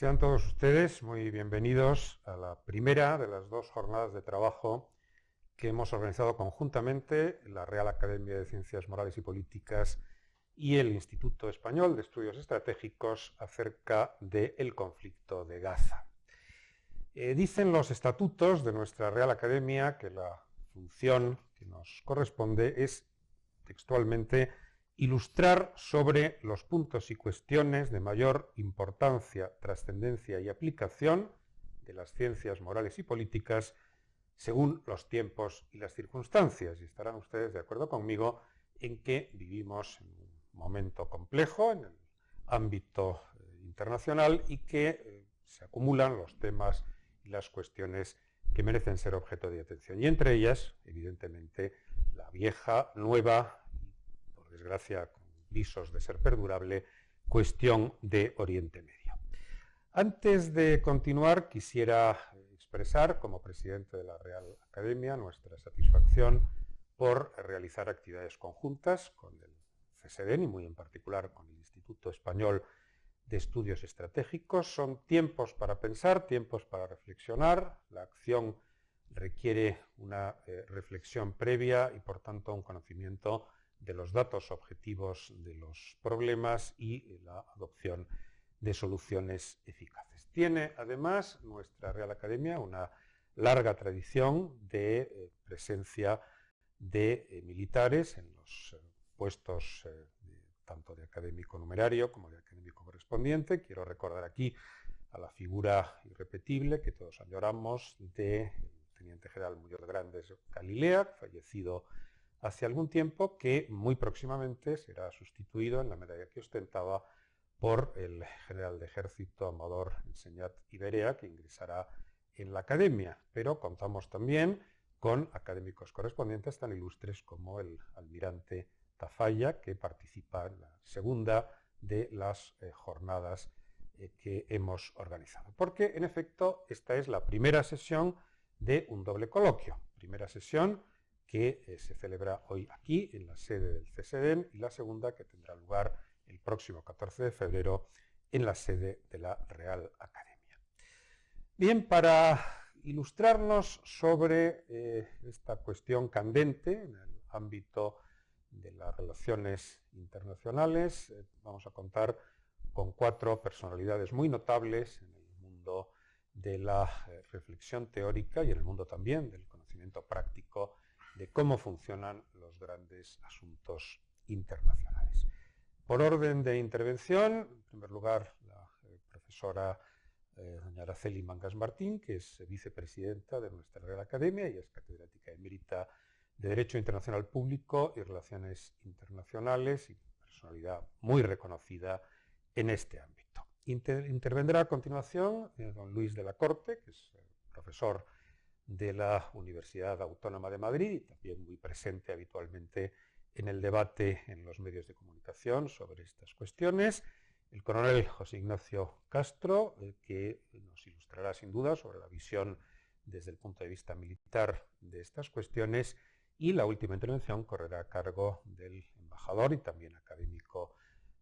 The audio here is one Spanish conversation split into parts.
Sean todos ustedes muy bienvenidos a la primera de las dos jornadas de trabajo que hemos organizado conjuntamente la Real Academia de Ciencias Morales y Políticas y el Instituto Español de Estudios Estratégicos acerca del conflicto de Gaza. Dicen los estatutos de nuestra Real Academia que la función que nos corresponde es textualmente ilustrar sobre los puntos y cuestiones de mayor importancia, trascendencia y aplicación de las ciencias morales y políticas según los tiempos y las circunstancias. Y estarán ustedes de acuerdo conmigo en que vivimos en un momento complejo en el ámbito internacional y que se acumulan los temas y las cuestiones que merecen ser objeto de atención. Y entre ellas, evidentemente, la vieja, nueva, desgracia, con visos de ser perdurable, cuestión de Oriente Medio. Antes de continuar, quisiera expresar, como presidente de la Real Academia, nuestra satisfacción por realizar actividades conjuntas con el CSDN y muy en particular con el Instituto Español de Estudios Estratégicos. Son tiempos para pensar, tiempos para reflexionar. La acción requiere una reflexión previa y, por tanto, un conocimiento de los datos objetivos de los problemas y la adopción de soluciones eficaces. Tiene, además, nuestra Real Academia una larga tradición de presencia de militares en los puestos tanto de académico numerario como de académico correspondiente. Quiero recordar aquí a la figura irrepetible que todos añoramos del teniente general Muñoz Grandes Galilea, fallecido hace algún tiempo, que muy próximamente será sustituido en la medalla que ostentaba por el general de ejército Amador Enseñat y Berea, que ingresará en la academia. Pero contamos también con académicos correspondientes tan ilustres como el almirante Tafalla, que participa en la segunda de las jornadas que hemos organizado. Porque, en efecto, esta es la primera sesión de un doble coloquio. Primera sesión que se celebra hoy aquí, en la sede del CSDN, y la segunda que tendrá lugar el próximo 14 de febrero en la sede de la Real Academia. Bien, para ilustrarnos sobre esta cuestión candente en el ámbito de las relaciones internacionales, vamos a contar con cuatro personalidades muy notables en el mundo de la reflexión teórica y en el mundo también del conocimiento práctico de cómo funcionan los grandes asuntos internacionales. Por orden de intervención, en primer lugar, la profesora doña Araceli Mangas Martín, que es vicepresidenta de nuestra Real Academia y es catedrática emérita de Derecho Internacional Público y Relaciones Internacionales y personalidad muy reconocida en este ámbito. Intervendrá a continuación don Luis de la Corte, que es profesor de la Universidad Autónoma de Madrid y también muy presente habitualmente en el debate en los medios de comunicación sobre estas cuestiones. El coronel José Ignacio Castro, que nos ilustrará sin duda sobre la visión desde el punto de vista militar de estas cuestiones, y la última intervención correrá a cargo del embajador y también académico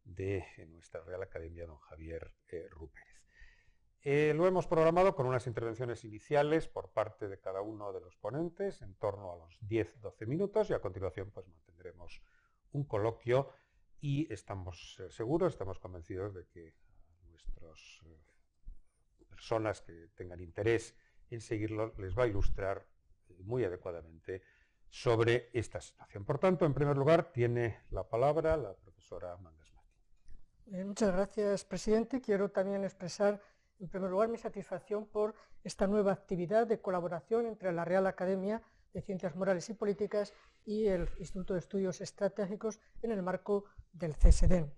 de nuestra Real Academia, don Javier Rupérez. Lo hemos programado con unas intervenciones iniciales por parte de cada uno de los ponentes en torno a los 10-12 minutos y a continuación pues mantendremos un coloquio y estamos seguros, estamos convencidos de que nuestras personas que tengan interés en seguirlo les va a ilustrar muy adecuadamente sobre esta situación. Por tanto, en primer lugar, tiene la palabra la profesora Mangas Martín. Muchas gracias, presidente. Quiero también expresar en primer lugar, mi satisfacción por esta nueva actividad de colaboración entre la Real Academia de Ciencias Morales y Políticas y el Instituto de Estudios Estratégicos en el marco del CSDN.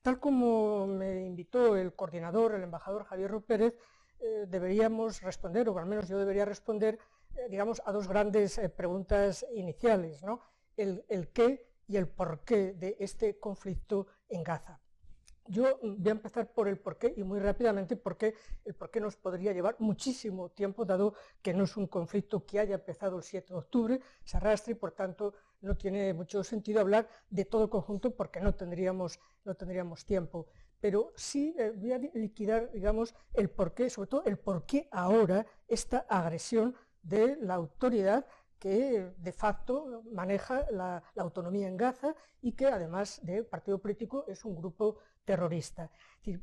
Tal como me invitó el coordinador, el embajador Javier Rupérez, deberíamos responder, o al menos yo debería responder, digamos, a dos grandes preguntas iniciales, ¿no? El qué y el porqué de este conflicto en Gaza. Yo voy a empezar por el porqué y muy rápidamente porque el porqué nos podría llevar muchísimo tiempo, dado que no es un conflicto que haya empezado el 7 de octubre, se arrastra y por tanto no tiene mucho sentido hablar de todo el conjunto porque no tendríamos tiempo. pero sí voy a liquidar, digamos, el porqué, sobre todo el porqué ahora esta agresión de la autoridad que de facto maneja la autonomía en Gaza y que además de partido político es un grupo terrorista. Es decir,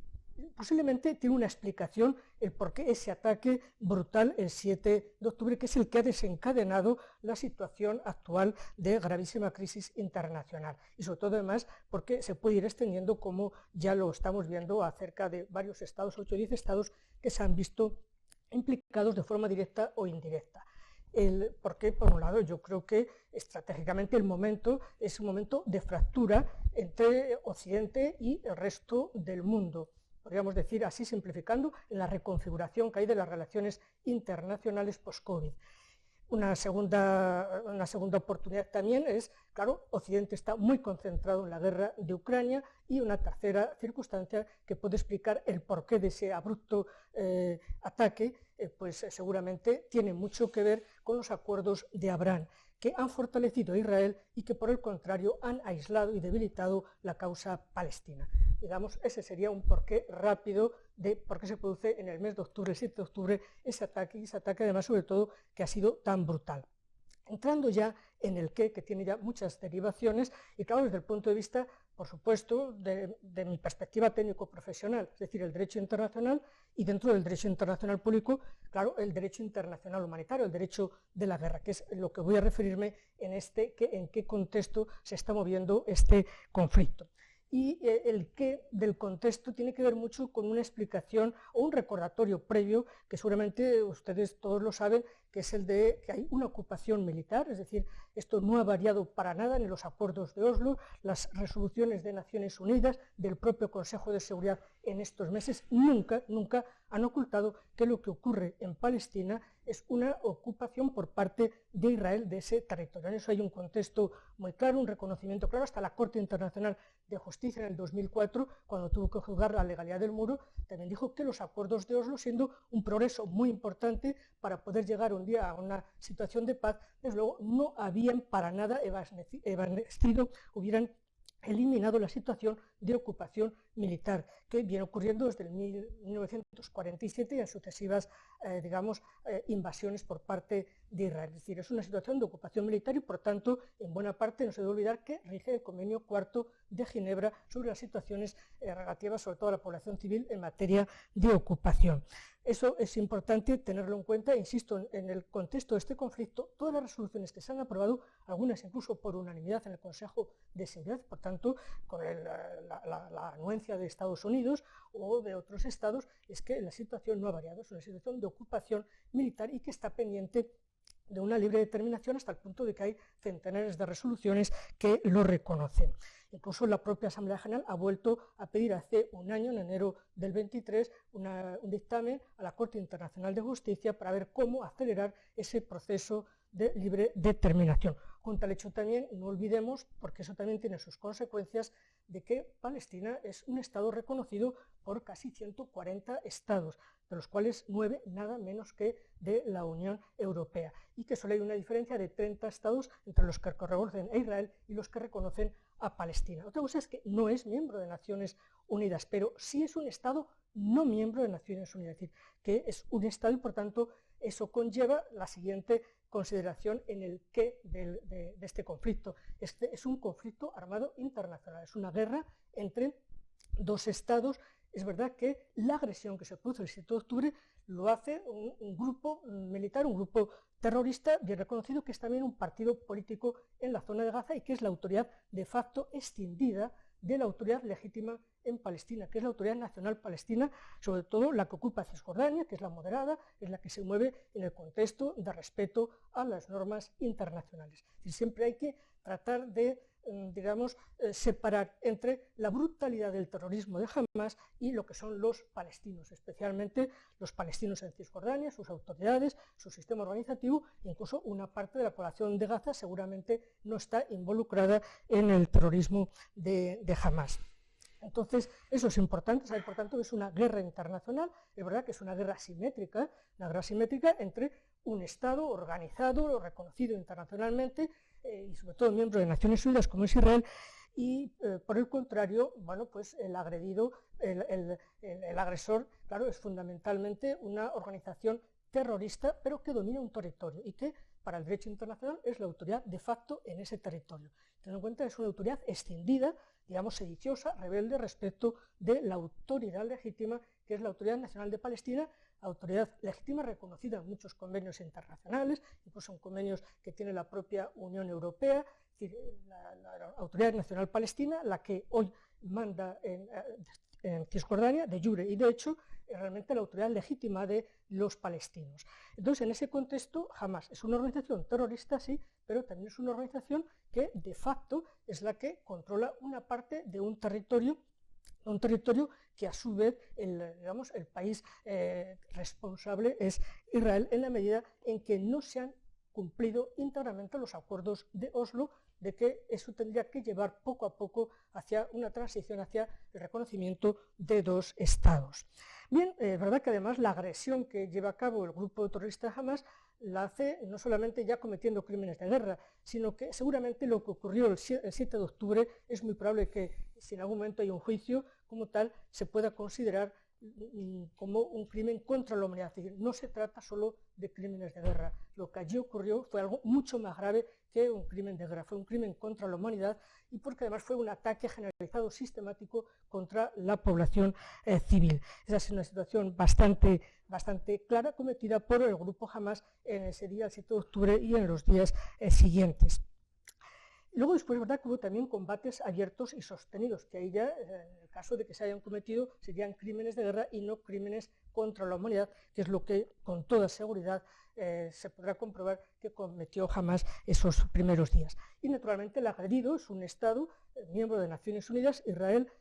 posiblemente tiene una explicación el por qué ese ataque brutal el 7 de octubre, que es el que ha desencadenado la situación actual de gravísima crisis internacional. Y sobre todo además porque se puede ir extendiendo, como ya lo estamos viendo, a cerca de varios estados, 8 o 10 estados, que se han visto implicados de forma directa o indirecta. Porque, por un lado, yo creo que estratégicamente el momento es un momento de fractura entre Occidente y el resto del mundo. Podríamos decir, así simplificando, en la reconfiguración que hay de las relaciones internacionales post-COVID. Una segunda oportunidad también es, claro, Occidente está muy concentrado en la guerra de Ucrania, y una tercera circunstancia que puede explicar el porqué de ese abrupto ataque, pues seguramente tiene mucho que ver con los acuerdos de Abraham, que han fortalecido a Israel y que por el contrario han aislado y debilitado la causa palestina. Digamos, ese sería un porqué rápido de por qué se produce en el mes de octubre, el 7 de octubre, ese ataque además sobre todo que ha sido tan brutal. Entrando ya en el qué, que tiene ya muchas derivaciones, y claro, desde el punto de vista, por supuesto, de mi perspectiva técnico-profesional, es decir, el derecho internacional, y dentro del derecho internacional público, claro, el derecho internacional humanitario, el derecho de la guerra, que es lo que voy a referirme en qué contexto se está moviendo este conflicto. Y el qué del contexto tiene que ver mucho con una explicación o un recordatorio previo, que seguramente ustedes todos lo saben, que es el de que hay una ocupación militar, es decir, esto no ha variado para nada en los acuerdos de Oslo, las resoluciones de Naciones Unidas, del propio Consejo de Seguridad en estos meses, nunca han ocultado que lo que ocurre en Palestina es una ocupación por parte de Israel de ese territorio. En eso hay un contexto muy claro, un reconocimiento claro, hasta la Corte Internacional de Justicia en el 2004, cuando tuvo que juzgar la legalidad del muro, también dijo que los acuerdos de Oslo, siendo un progreso muy importante para poder llegar un día a una situación de paz, desde luego no habían para nada evanescido, hubieran eliminado la situación de ocupación militar que viene ocurriendo desde el 1947 y en sucesivas invasiones por parte de Israel. Es decir, es una situación de ocupación militar y por tanto en buena parte no se debe olvidar que rige el convenio cuarto de Ginebra sobre las situaciones relativas sobre todo a la población civil en materia de ocupación. Eso es importante tenerlo en cuenta, insisto, en el contexto de este conflicto, todas las resoluciones que se han aprobado, algunas incluso por unanimidad en el Consejo de Seguridad, por tanto, con la anuencia de Estados Unidos o de otros estados, es que la situación no ha variado, es una situación de ocupación militar y que está pendiente de una libre determinación hasta el punto de que hay centenares de resoluciones que lo reconocen. Incluso la propia Asamblea General ha vuelto a pedir hace un año, en enero del 23, un dictamen a la Corte Internacional de Justicia para ver cómo acelerar ese proceso de libre determinación. Junto al hecho también, no olvidemos, porque eso también tiene sus consecuencias, de que Palestina es un estado reconocido por casi 140 estados, de los cuales 9 nada menos que de la Unión Europea, y que solo hay una diferencia de 30 estados entre los que reconocen a Israel y los que reconocen a Palestina. Otra cosa es que no es miembro de Naciones Unidas, pero sí es un estado no miembro de Naciones Unidas, es decir, que es un estado y por tanto eso conlleva la siguiente consideración en el qué de este conflicto. Este es un conflicto armado internacional, es una guerra entre dos estados. Es verdad que la agresión que se produce el 7 de octubre lo hace un grupo militar, un grupo terrorista bien reconocido, que es también un partido político en la zona de Gaza y que es la autoridad de facto escindida de la autoridad legítima en Palestina, que es la Autoridad Nacional Palestina, sobre todo la que ocupa Cisjordania, que es la moderada, es la que se mueve en el contexto de respeto a las normas internacionales. Y siempre hay que tratar de separar entre la brutalidad del terrorismo de Hamás y lo que son los palestinos, especialmente los palestinos en Cisjordania, sus autoridades, su sistema organizativo, incluso una parte de la población de Gaza seguramente no está involucrada en el terrorismo de Hamás. Entonces, eso es importante, saber por tanto que es una guerra internacional, es verdad que es una guerra simétrica entre un Estado organizado, reconocido internacionalmente, y sobre todo miembro de Naciones Unidas como es Israel, y por el contrario, bueno, pues el agredido, el agresor, claro, es fundamentalmente una organización terrorista, pero que domina un territorio y que para el derecho internacional es la autoridad de facto en ese territorio. Teniendo en cuenta que es una autoridad escindida, digamos sediciosa, rebelde respecto de la autoridad legítima, que es la Autoridad Nacional de Palestina, autoridad legítima reconocida en muchos convenios internacionales, incluso en convenios que tiene la propia Unión Europea, es decir, la Autoridad Nacional Palestina, la que hoy manda en Cisjordania, de jure y de hecho, es realmente la autoridad legítima de los palestinos. Entonces, en ese contexto, Hamas es una organización terrorista, sí, pero también es una organización que de facto es la que controla una parte de un territorio que a su vez el país responsable es Israel, en la medida en que no se han cumplido íntegramente los acuerdos de Oslo, de que eso tendría que llevar poco a poco hacia una transición hacia el reconocimiento de dos estados. Bien, es verdad que además la agresión que lleva a cabo el grupo terrorista Hamas la hace no solamente ya cometiendo crímenes de guerra, sino que seguramente lo que ocurrió el 7 de octubre es muy probable que si en algún momento hay un juicio como tal se pueda considerar como un crimen contra la humanidad. Es decir, no se trata solo de crímenes de guerra. Lo que allí ocurrió fue algo mucho más grave que un crimen de guerra. Fue un crimen contra la humanidad y porque además fue un ataque generalizado sistemático contra la población civil. Esa es una situación bastante clara cometida por el grupo Hamas en ese día, el 7 de octubre, y en los días siguientes. Luego después es verdad que hubo también combates abiertos y sostenidos, que ahí ya, en el caso de que se hayan cometido, serían crímenes de guerra y no crímenes contra la humanidad, que es lo que con toda seguridad se podrá comprobar que cometió Hamas esos primeros días. Y naturalmente el agredido es un Estado miembro de Naciones Unidas, Israel,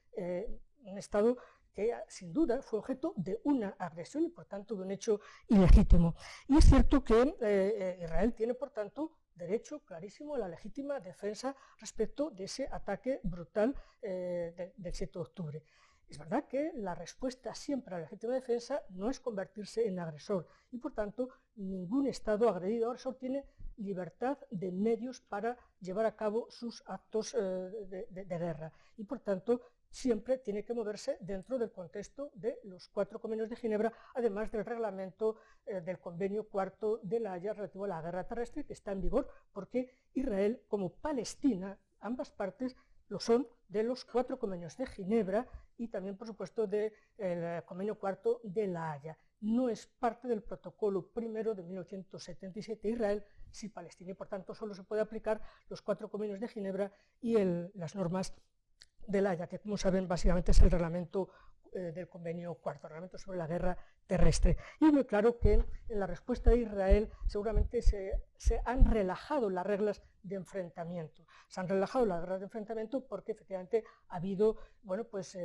un Estado que sin duda fue objeto de una agresión y por tanto de un hecho ilegítimo. Y es cierto que Israel tiene por tanto derecho clarísimo a la legítima defensa respecto de ese ataque brutal del 7 de octubre. Es verdad que la respuesta siempre a la legítima defensa no es convertirse en agresor y por tanto ningún Estado agredido o agresor tiene libertad de medios para llevar a cabo sus actos de guerra y por tanto siempre tiene que moverse dentro del contexto de los 4 convenios de Ginebra, además del reglamento del convenio cuarto de la Haya relativo a la guerra terrestre, que está en vigor, porque Israel, como Palestina, ambas partes lo son de los 4 convenios de Ginebra y también, por supuesto, del convenio cuarto de la Haya. No es parte del protocolo primero de 1977 Israel, sí Palestina, y por tanto solo se puede aplicar los 4 convenios de Ginebra y las normas de la Haya, que como saben básicamente es el reglamento del convenio cuarto, el reglamento sobre la guerra terrestre. Y es muy claro que en la respuesta de Israel seguramente se han relajado las reglas de enfrentamiento. Se han relajado las reglas de enfrentamiento porque efectivamente ha habido, bueno, pues,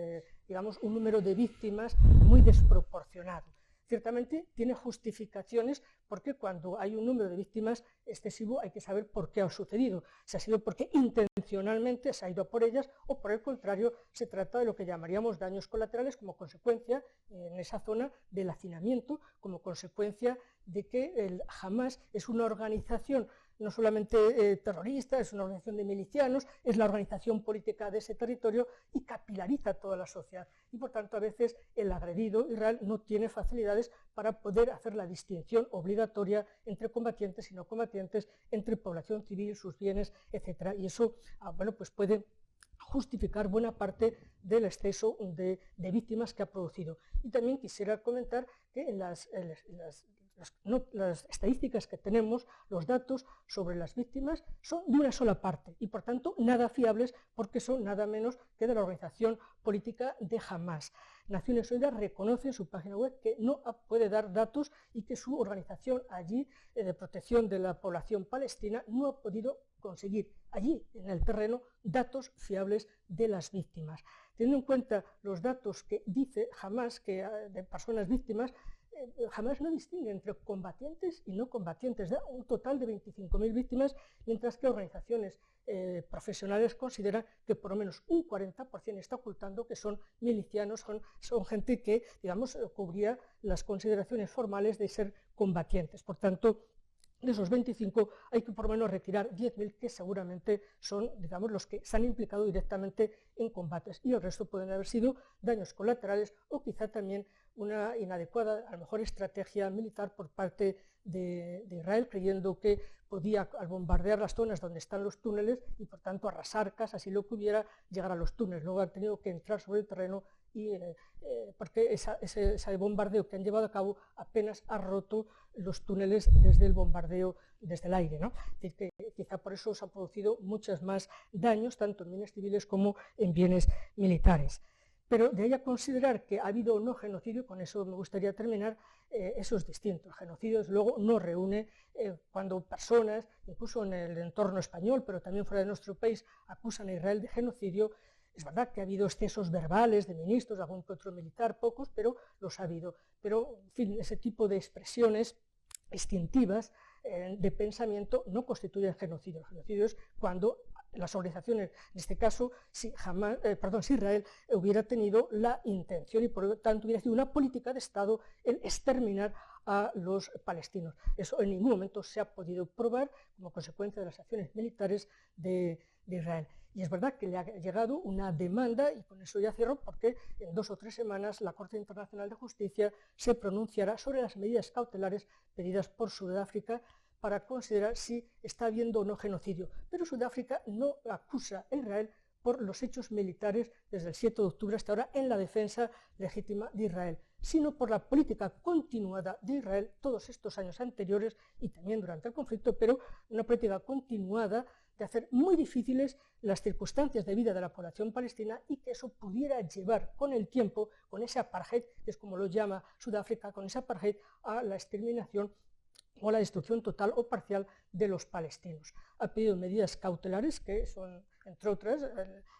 digamos, un número de víctimas muy desproporcionado. Ciertamente tiene justificaciones porque cuando hay un número de víctimas excesivo hay que saber por qué ha sucedido. Si ha sido porque intencionalmente se ha ido a por ellas o por el contrario se trata de lo que llamaríamos daños colaterales como consecuencia en esa zona del hacinamiento, como consecuencia de que el Hamas es una organización no solamente terrorista, es una organización de milicianos, es la organización política de ese territorio y capilariza toda la sociedad. Y por tanto a veces el agredido Israel no tiene facilidades para poder hacer la distinción obligatoria entre combatientes y no combatientes, entre población civil, sus bienes, etc. Y eso bueno, pues puede justificar buena parte del exceso de víctimas que ha producido. Y también quisiera comentar que en las estadísticas que tenemos, los datos sobre las víctimas son de una sola parte y por tanto nada fiables porque son nada menos que de la organización política de Hamas. Naciones Unidas reconoce en su página web que no puede dar datos y que su organización allí de protección de la población palestina no ha podido conseguir allí en el terreno datos fiables de las víctimas. Teniendo en cuenta los datos que dice Hamas que de personas víctimas, Hamas no distingue entre combatientes y no combatientes, da un total de 25.000 víctimas, mientras que organizaciones profesionales consideran que por lo menos un 40% está ocultando que son milicianos, son gente que, digamos, cubría las consideraciones formales de ser combatientes. Por tanto, de esos 25 hay que por lo menos retirar 10.000 que seguramente son, digamos, los que se han implicado directamente en combates, y el resto pueden haber sido daños colaterales o quizá también una inadecuada, a lo mejor, estrategia militar por parte de Israel, creyendo que podía, al bombardear las zonas donde están los túneles y por tanto arrasar casas y lo que hubiera, llegar a los túneles. Luego han tenido que entrar sobre el terreno y porque ese bombardeo que han llevado a cabo apenas ha roto los túneles desde el bombardeo desde el aire, ¿no? Es decir, que quizá por eso se han producido muchos más daños, tanto en bienes civiles como en bienes militares. Pero de ahí a considerar que ha habido o no genocidio, con eso me gustaría terminar, eso es distinto. El genocidio, desde luego, no reúne cuando personas, incluso en el entorno español, pero también fuera de nuestro país, acusan a Israel de genocidio. Es verdad que ha habido excesos verbales de ministros, algún que otro militar, pocos, pero los ha habido. Pero, en fin, ese tipo de expresiones instintivas de pensamiento no constituyen genocidio. El genocidio es cuando las organizaciones, en este caso, si Israel hubiera tenido la intención y por lo tanto hubiera sido una política de Estado el exterminar a los palestinos. Eso en ningún momento se ha podido probar como consecuencia de las acciones militares de Israel. Y es verdad que le ha llegado una demanda, y con eso ya cierro, porque en 2 o 3 semanas la Corte Internacional de Justicia se pronunciará sobre las medidas cautelares pedidas por Sudáfrica para considerar si está habiendo o no genocidio. Pero Sudáfrica no acusa a Israel por los hechos militares desde el 7 de octubre hasta ahora en la defensa legítima de Israel, sino por la política continuada de Israel todos estos años anteriores y también durante el conflicto, pero una política continuada de hacer muy difíciles las circunstancias de vida de la población palestina, y que eso pudiera llevar con el tiempo, con ese apartheid, que es como lo llama Sudáfrica, con ese apartheid, a la exterminación o a la destrucción total o parcial de los palestinos. Ha pedido medidas cautelares que son, entre otras,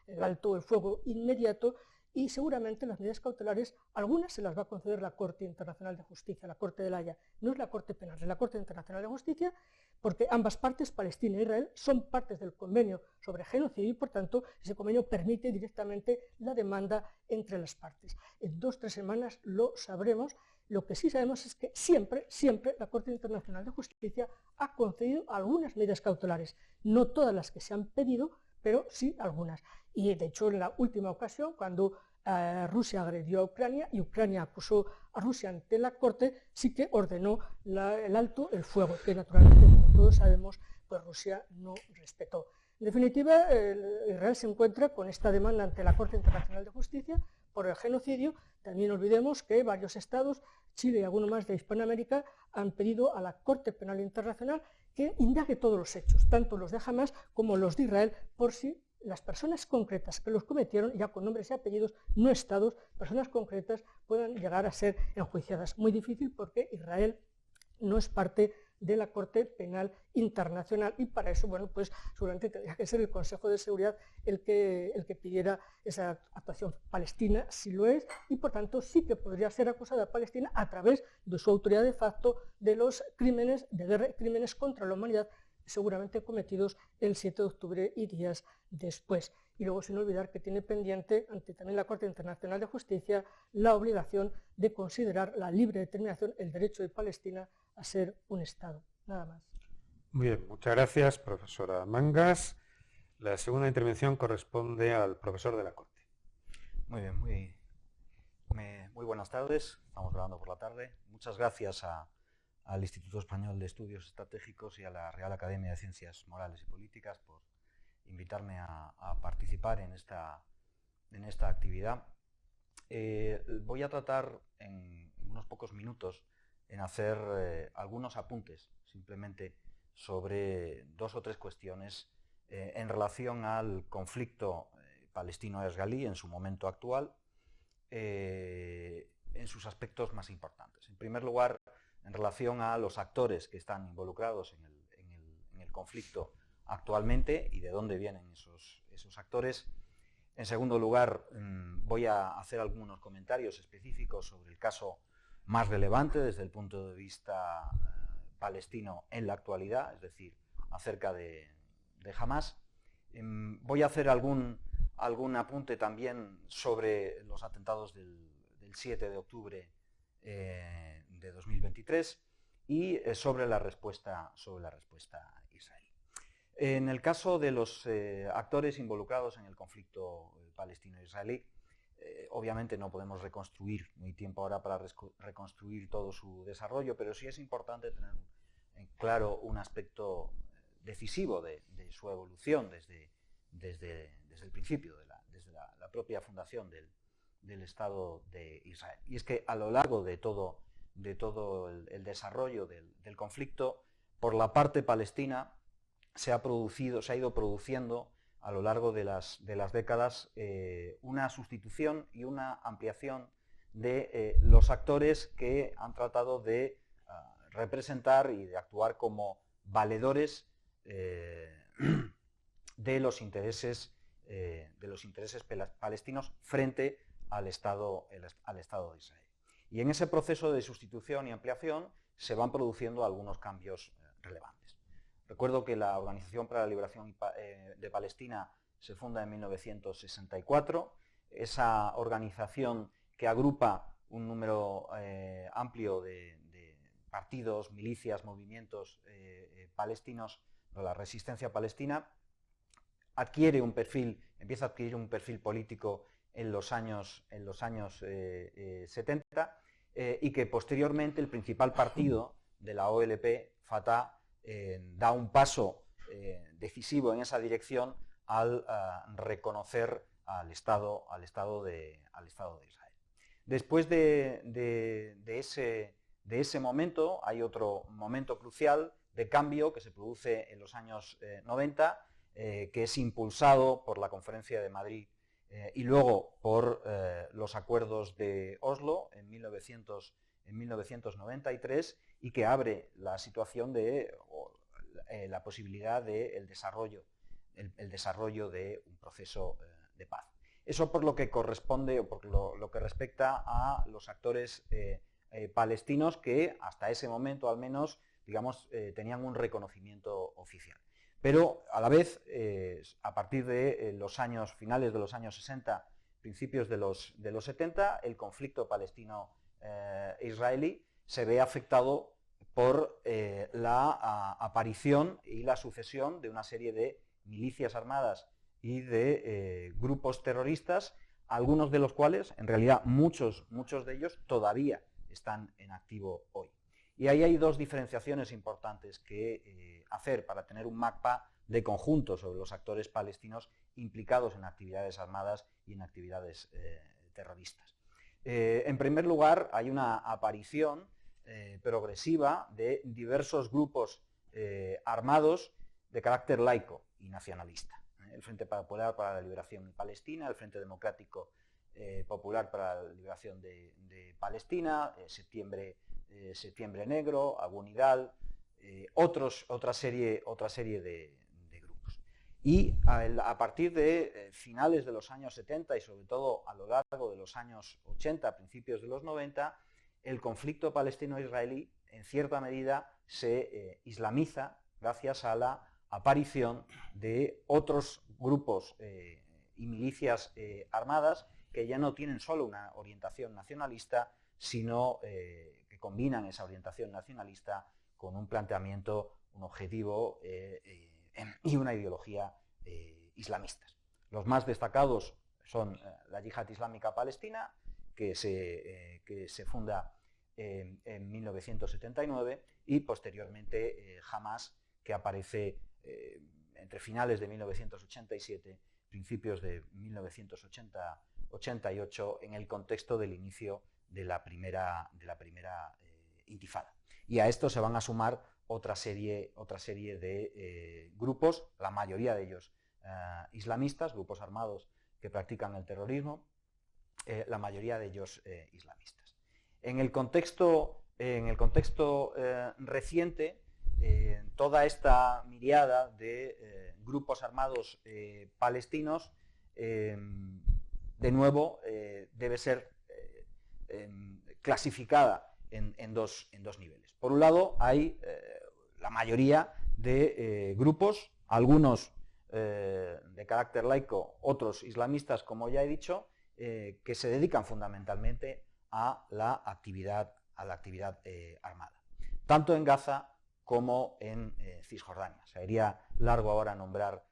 el alto el fuego inmediato, y seguramente las medidas cautelares, algunas se las va a conceder la Corte Internacional de Justicia, la Corte de la Haya. No es la Corte Penal, es la Corte Internacional de Justicia, porque ambas partes, Palestina e Israel, son partes del convenio sobre genocidio y, por tanto, ese convenio permite directamente la demanda entre las partes. En 2 o 3 semanas lo sabremos. Lo que sí sabemos es que siempre la Corte Internacional de Justicia ha concedido algunas medidas cautelares, no todas las que se han pedido, pero sí algunas. Y de hecho, en la última ocasión, cuando Rusia agredió a Ucrania y Ucrania acusó a Rusia ante la Corte, sí que ordenó el alto el fuego, que naturalmente, como todos sabemos, pues Rusia no respetó. En definitiva, Israel se encuentra con esta demanda ante la Corte Internacional de Justicia por el genocidio. También olvidemos que varios estados, Chile y alguno más de Hispanoamérica, han pedido a la Corte Penal Internacional que indague todos los hechos, tanto los de Hamás como los de Israel, por si las personas concretas que los cometieron, ya con nombres y apellidos, no estados, personas concretas, puedan llegar a ser enjuiciadas. Muy difícil, porque Israel no es parte de la Corte Penal Internacional, y para eso, bueno, pues seguramente tendría que ser el Consejo de Seguridad el que pidiera esa actuación. Palestina sí lo es, y por tanto sí que podría ser acusada Palestina a través de su autoridad de facto de los crímenes de guerra y crímenes contra la humanidad, seguramente cometidos el 7 de octubre y días después. Y luego, sin olvidar que tiene pendiente ante también la Corte Internacional de Justicia la obligación de considerar la libre determinación, el derecho de Palestina a ser un Estado. Nada más. Muy bien, muchas gracias, profesora Mangas. La segunda intervención corresponde al profesor de la Corte. Muy bien, muy buenas tardes. Estamos grabando por la tarde. Muchas gracias al Instituto Español de Estudios Estratégicos y a la Real Academia de Ciencias Morales y Políticas por invitarme a participar en esta actividad. Voy a tratar en unos pocos minutos en hacer algunos apuntes simplemente sobre 2 o 3 cuestiones en relación al conflicto palestino-israelí en su momento actual, en sus aspectos más importantes. En primer lugar, en relación a los actores que están involucrados en el conflicto actualmente y de dónde vienen esos actores. En segundo lugar, voy a hacer algunos comentarios específicos sobre el caso más relevante desde el punto de vista palestino en la actualidad, es decir, acerca de Hamás. Voy a hacer algún apunte también sobre los atentados del 7 de octubre de 2023 y sobre la respuesta israelí. En el caso de los actores involucrados en el conflicto palestino-israelí, obviamente no podemos reconstruir, no hay tiempo ahora para reconstruir todo su desarrollo, pero sí es importante tener en claro un aspecto decisivo de su evolución desde el principio, desde la propia fundación del Estado de Israel. Y es que a lo largo de todo el desarrollo del conflicto, por la parte palestina se ha ido produciendo a lo largo de las décadas una sustitución y una ampliación de los actores que han tratado de representar y de actuar como valedores de los intereses palestinos frente al Estado de Israel. Y en ese proceso de sustitución y ampliación se van produciendo algunos cambios relevantes. Recuerdo que la Organización para la Liberación de Palestina se funda en 1964. Esa organización, que agrupa un número amplio de partidos, milicias, movimientos palestinos de la resistencia palestina, empieza a adquirir un perfil político en los años 70 y que posteriormente el principal partido de la OLP, Fatah, da un paso decisivo en esa dirección al reconocer al Estado de Israel. Después de ese momento hay otro momento crucial de cambio que se produce en los años 90, que es impulsado por la Conferencia de Madrid y luego por los acuerdos de Oslo en 1993, y que abre la situación de la posibilidad del desarrollo de un proceso de paz. Eso por lo que corresponde o por lo que respecta a los actores palestinos que hasta ese momento al menos, digamos, tenían un reconocimiento oficial. Pero a la vez, a partir de los finales de los años 60, principios de los 70, el conflicto palestino-israelí se ve afectado por la aparición y la sucesión de una serie de milicias armadas y de grupos terroristas, algunos de los cuales, en realidad muchos de ellos, todavía están en activo hoy. Y ahí hay dos diferenciaciones importantes que hacer para tener un mapa de conjunto sobre los actores palestinos implicados en actividades armadas y en actividades terroristas. En primer lugar, hay una aparición progresiva de diversos grupos armados de carácter laico y nacionalista. El Frente Popular para la Liberación de Palestina, el Frente Democrático Popular para la Liberación de Palestina, Septiembre Negro, Abu Nidal, otra serie de grupos. Y a partir de finales de los años 70 y sobre todo a lo largo de los años 80, principios de los 90, el conflicto palestino-israelí en cierta medida se islamiza gracias a la aparición de otros grupos y milicias armadas que ya no tienen solo una orientación nacionalista, sino que combinan esa orientación nacionalista con un planteamiento, un objetivo y una ideología islamistas. Los más destacados son la Yihad Islámica Palestina, que se funda en 1979, y posteriormente Hamas, que aparece entre finales de 1987, principios de 1988, en el contexto del inicio de la primera intifada. Y a esto se van a sumar otra serie de grupos, la mayoría de ellos islamistas, grupos armados que practican el terrorismo, la mayoría de ellos islamistas. En el contexto reciente, toda esta miriada de grupos armados palestinos, de nuevo, debe ser clasificada en dos niveles. Por un lado, hay la mayoría de grupos, algunos de carácter laico, otros islamistas, como ya he dicho, que se dedican fundamentalmente a la actividad armada. tanto en Gaza como en Cisjordania. Sería largo ahora nombrar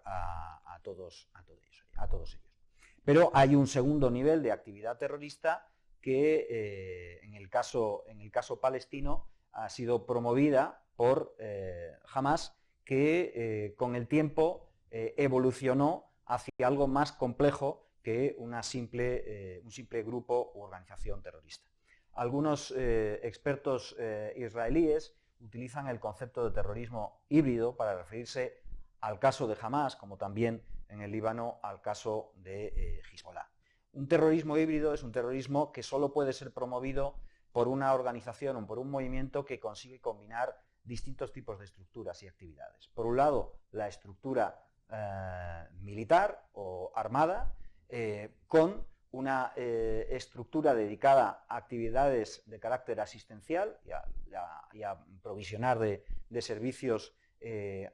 a todos ellos. Pero hay un segundo nivel de actividad terrorista que en el caso palestino ha sido promovida por Hamás, que con el tiempo evolucionó hacia algo más complejo que un simple grupo u organización terrorista. Algunos expertos israelíes utilizan el concepto de terrorismo híbrido para referirse al caso de Hamás, como también en el Líbano al caso de Hezbollah. Un terrorismo híbrido es un terrorismo que solo puede ser promovido por una organización o por un movimiento que consigue combinar distintos tipos de estructuras y actividades. Por un lado, la estructura militar o armada, con una estructura dedicada a actividades de carácter asistencial y a provisionar de servicios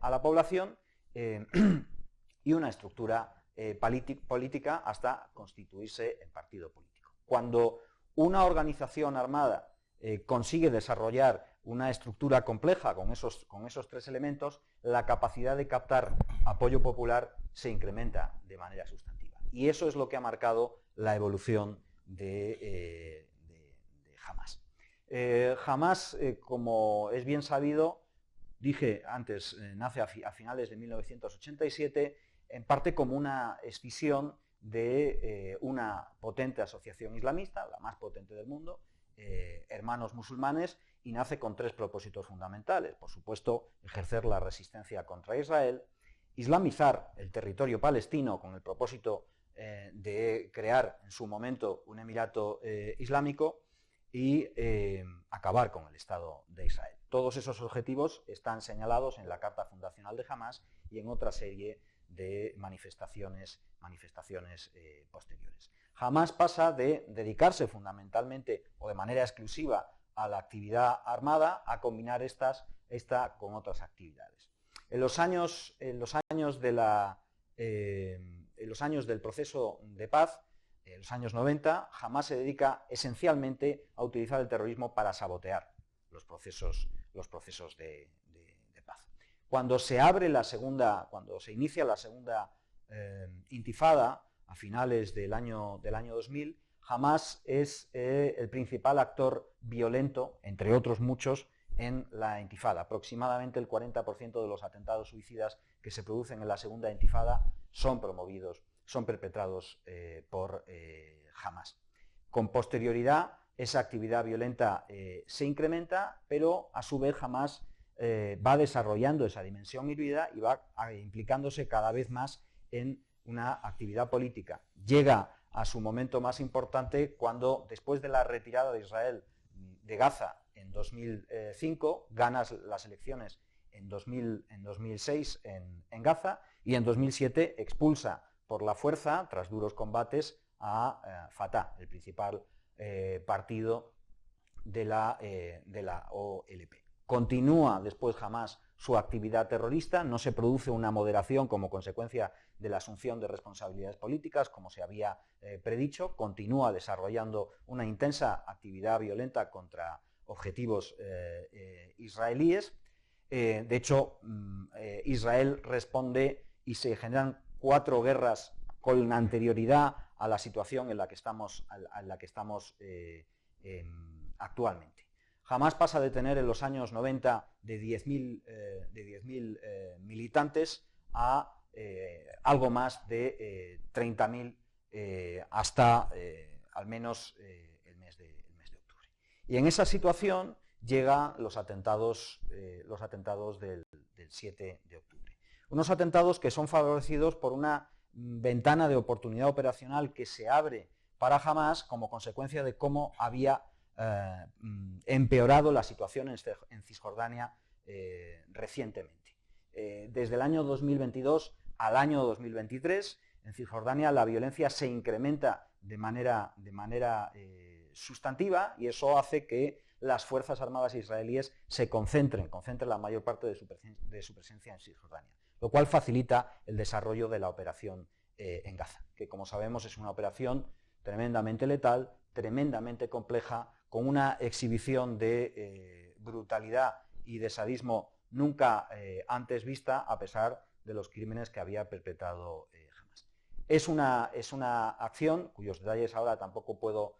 a la población, y una estructura política hasta constituirse en partido político. Cuando una organización armada consigue desarrollar una estructura compleja con esos tres elementos, la capacidad de captar apoyo popular se incrementa de manera sustantiva. Y eso es lo que ha marcado la evolución de Hamás. Hamás, como es bien sabido, dije antes, nace a finales de 1987, en parte como una escisión de una potente asociación islamista, la más potente del mundo, Hermanos Musulmanes, y nace con tres propósitos fundamentales. Por supuesto, ejercer la resistencia contra Israel, islamizar el territorio palestino con el propósito de crear en su momento un emirato islámico y acabar con el Estado de Israel. Todos esos objetivos están señalados en la Carta Fundacional de Hamás y en otra serie de manifestaciones posteriores. Hamás pasa de dedicarse fundamentalmente o de manera exclusiva a la actividad armada a combinar esta con otras actividades. En los años del proceso de paz, en los años 90, Hamás se dedica esencialmente a utilizar el terrorismo para sabotear los procesos de paz. Cuando se inicia la segunda intifada a finales del año 2000, Hamás es el principal actor violento, entre otros muchos, en la intifada. Aproximadamente el 40% de los atentados suicidas que se producen en la segunda intifada son perpetrados por Hamás. Con posterioridad, esa actividad violenta se incrementa, pero a su vez Hamás va desarrollando esa dimensión híbrida y va implicándose cada vez más en una actividad política. Llega a su momento más importante cuando, después de la retirada de Israel de Gaza en 2005, gana las elecciones en 2006 en Gaza y en 2007 expulsa por la fuerza, tras duros combates, a Fatah, el principal partido de la OLP. Continúa después Hamás su actividad terrorista, no se produce una moderación como consecuencia de la asunción de responsabilidades políticas, como se había predicho, continúa desarrollando una intensa actividad violenta contra objetivos israelíes. De hecho, Israel responde y se generan 4 guerras con anterioridad a la situación en la que estamos actualmente. Hamás pasa de tener en los años 90 de 10.000 militantes a algo más de 30.000 hasta al menos el mes de octubre. Y en esa situación llegan los atentados del 7 de octubre. Unos atentados que son favorecidos por una ventana de oportunidad operacional que se abre para Hamás como consecuencia de cómo había empeorado la situación en Cisjordania recientemente. Desde el año 2022 al año 2023, en Cisjordania la violencia se incrementa de manera sustantiva, y eso hace que las Fuerzas Armadas israelíes se concentren la mayor parte de su presencia en Cisjordania, lo cual facilita el desarrollo de la operación en Gaza, que, como sabemos, es una operación tremendamente letal, tremendamente compleja, con una exhibición de brutalidad y de sadismo nunca antes vista, a pesar de los crímenes que había perpetrado Hamás. Es una acción cuyos detalles ahora tampoco puedo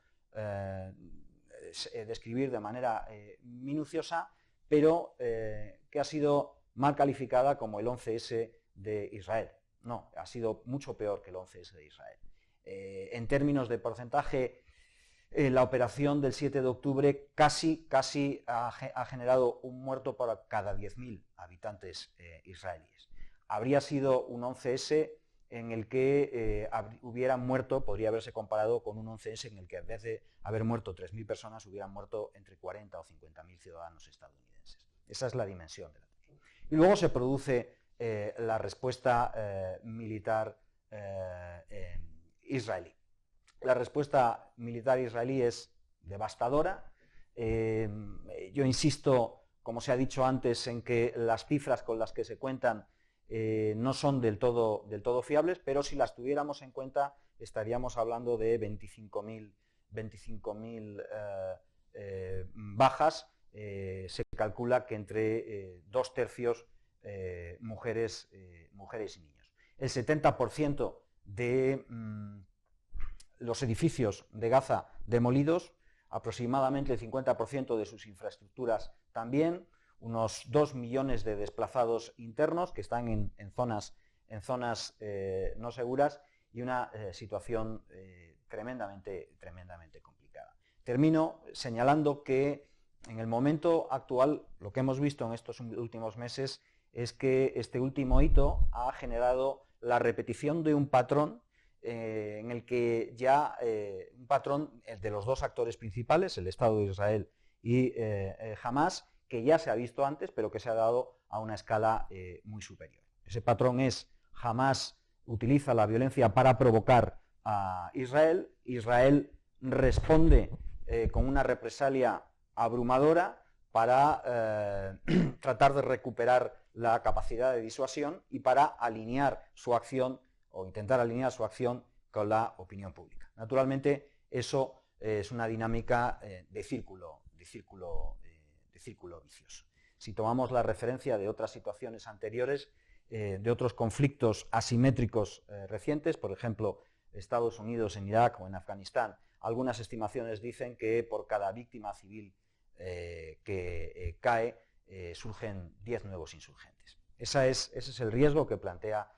describir de manera minuciosa, pero que ha sido mal calificada como el 11S de Israel. No, ha sido mucho peor que el 11S de Israel. En términos de porcentaje, la operación del 7 de octubre casi ha generado un muerto por cada 10.000 habitantes israelíes. Habría sido un 11S en el que hubieran muerto, podría haberse comparado con un 11S en el que en vez de haber muerto 3.000 personas, hubieran muerto entre 40 o 50.000 ciudadanos estadounidenses. Esa es la dimensión de la cosa. Y luego se produce la respuesta militar israelí. La respuesta militar israelí es devastadora. Yo insisto, como se ha dicho antes, en que las cifras con las que se cuentan no son del todo fiables, pero si las tuviéramos en cuenta estaríamos hablando de 25.000 bajas. Se calcula que entre 2/3 mujeres y niños. El 70% de los edificios de Gaza demolidos, aproximadamente el 50% de sus infraestructuras también, unos 2 millones de desplazados internos que están en zonas no seguras y una situación tremendamente complicada. Termino señalando que en el momento actual lo que hemos visto en estos últimos meses es que este último hito ha generado la repetición de un patrón en el que ya un patrón de los dos actores principales, el Estado de Israel y Hamás, que ya se ha visto antes, pero que se ha dado a una escala muy superior. Ese patrón es: Hamás utiliza la violencia para provocar a Israel, Israel responde con una represalia abrumadora para tratar de recuperar la capacidad de disuasión y para alinear su acción o intentar alinear su acción con la opinión pública. Naturalmente, eso es una dinámica de círculo vicioso. Si tomamos la referencia de otras situaciones anteriores, de otros conflictos asimétricos recientes, por ejemplo, Estados Unidos en Irak o en Afganistán, algunas estimaciones dicen que por cada víctima civil que cae, surgen 10 nuevos insurgentes. Ese es el riesgo que plantea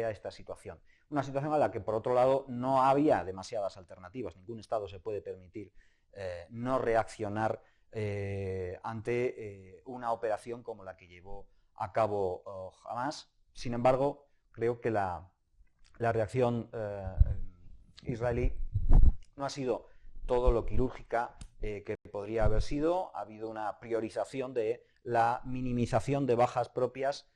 esta situación. Una situación a la que, por otro lado, no había demasiadas alternativas. Ningún Estado se puede permitir no reaccionar ante una operación como la que llevó a cabo Hamás. Sin embargo, creo que la reacción israelí no ha sido todo lo quirúrgica que podría haber sido. Ha habido una priorización de la minimización de bajas propias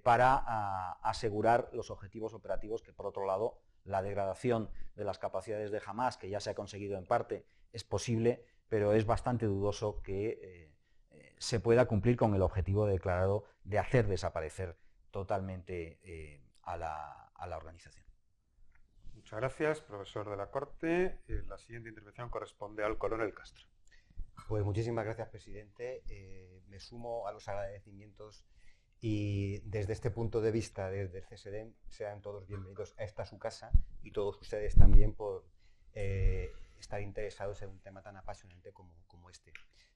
para asegurar los objetivos operativos que, por otro lado, la degradación de las capacidades de Hamás, que ya se ha conseguido en parte, es posible, pero es bastante dudoso que se pueda cumplir con el objetivo declarado de hacer desaparecer totalmente a la organización. Muchas gracias, profesor de la Corte. La siguiente intervención corresponde al coronel Castro. Pues muchísimas gracias, presidente. Me sumo a los agradecimientos y desde este punto de vista, desde el CSDEM, sean todos bienvenidos a esta su casa y todos ustedes también por estar interesados en un tema tan apasionante como este.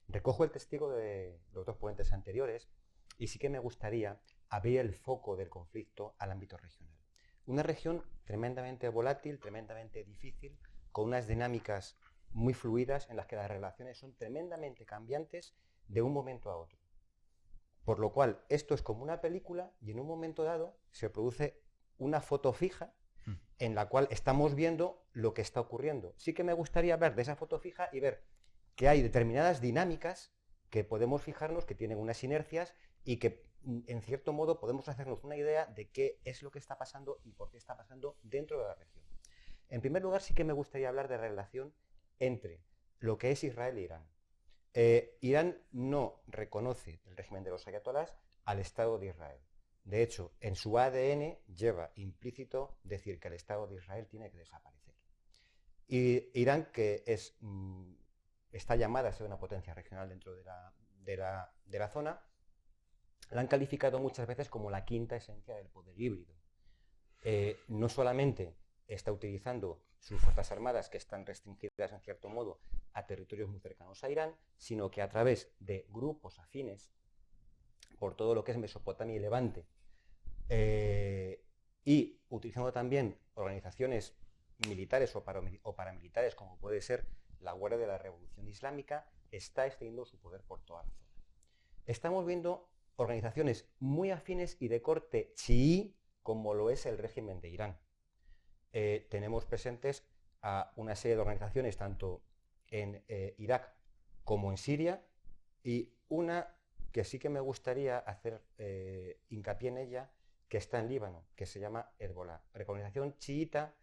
Recojo el testigo de los dos ponentes anteriores y sí que me gustaría abrir el foco del conflicto al ámbito regional. Una región tremendamente volátil, tremendamente difícil, con unas dinámicas muy fluidas en las que las relaciones son tremendamente cambiantes de un momento a otro. Por lo cual, esto es como una película y en un momento dado se produce una foto fija en la cual estamos viendo lo que está ocurriendo. Sí que me gustaría ver de esa foto fija y ver que hay determinadas dinámicas que podemos fijarnos, que tienen unas inercias y que, en cierto modo, podemos hacernos una idea de qué es lo que está pasando y por qué está pasando dentro de la región. En primer lugar, sí que me gustaría hablar de la relación entre lo que es Israel e Irán. Irán no reconoce el régimen de los ayatolás al Estado de Israel. De hecho, en su ADN lleva implícito decir que el Estado de Israel tiene que desaparecer. Y Irán, que está llamada a ser una potencia regional dentro de la zona la han calificado muchas veces como la quinta esencia del poder híbrido. No solamente está utilizando sus fuerzas armadas, que están restringidas en cierto modo a territorios muy cercanos a Irán, sino que a través de grupos afines por todo lo que es Mesopotamia y Levante, y utilizando también organizaciones militares o paramilitares, como puede ser la Guardia de la Revolución Islámica, está extendiendo su poder por toda la zona. Estamos viendo organizaciones muy afines y de corte chií, como lo es el régimen de Irán. Tenemos presentes a una serie de organizaciones tanto en Irak como en Siria, y una que sí que me gustaría hacer hincapié en ella, que está en Líbano, que se llama Hezbollah, organización chiita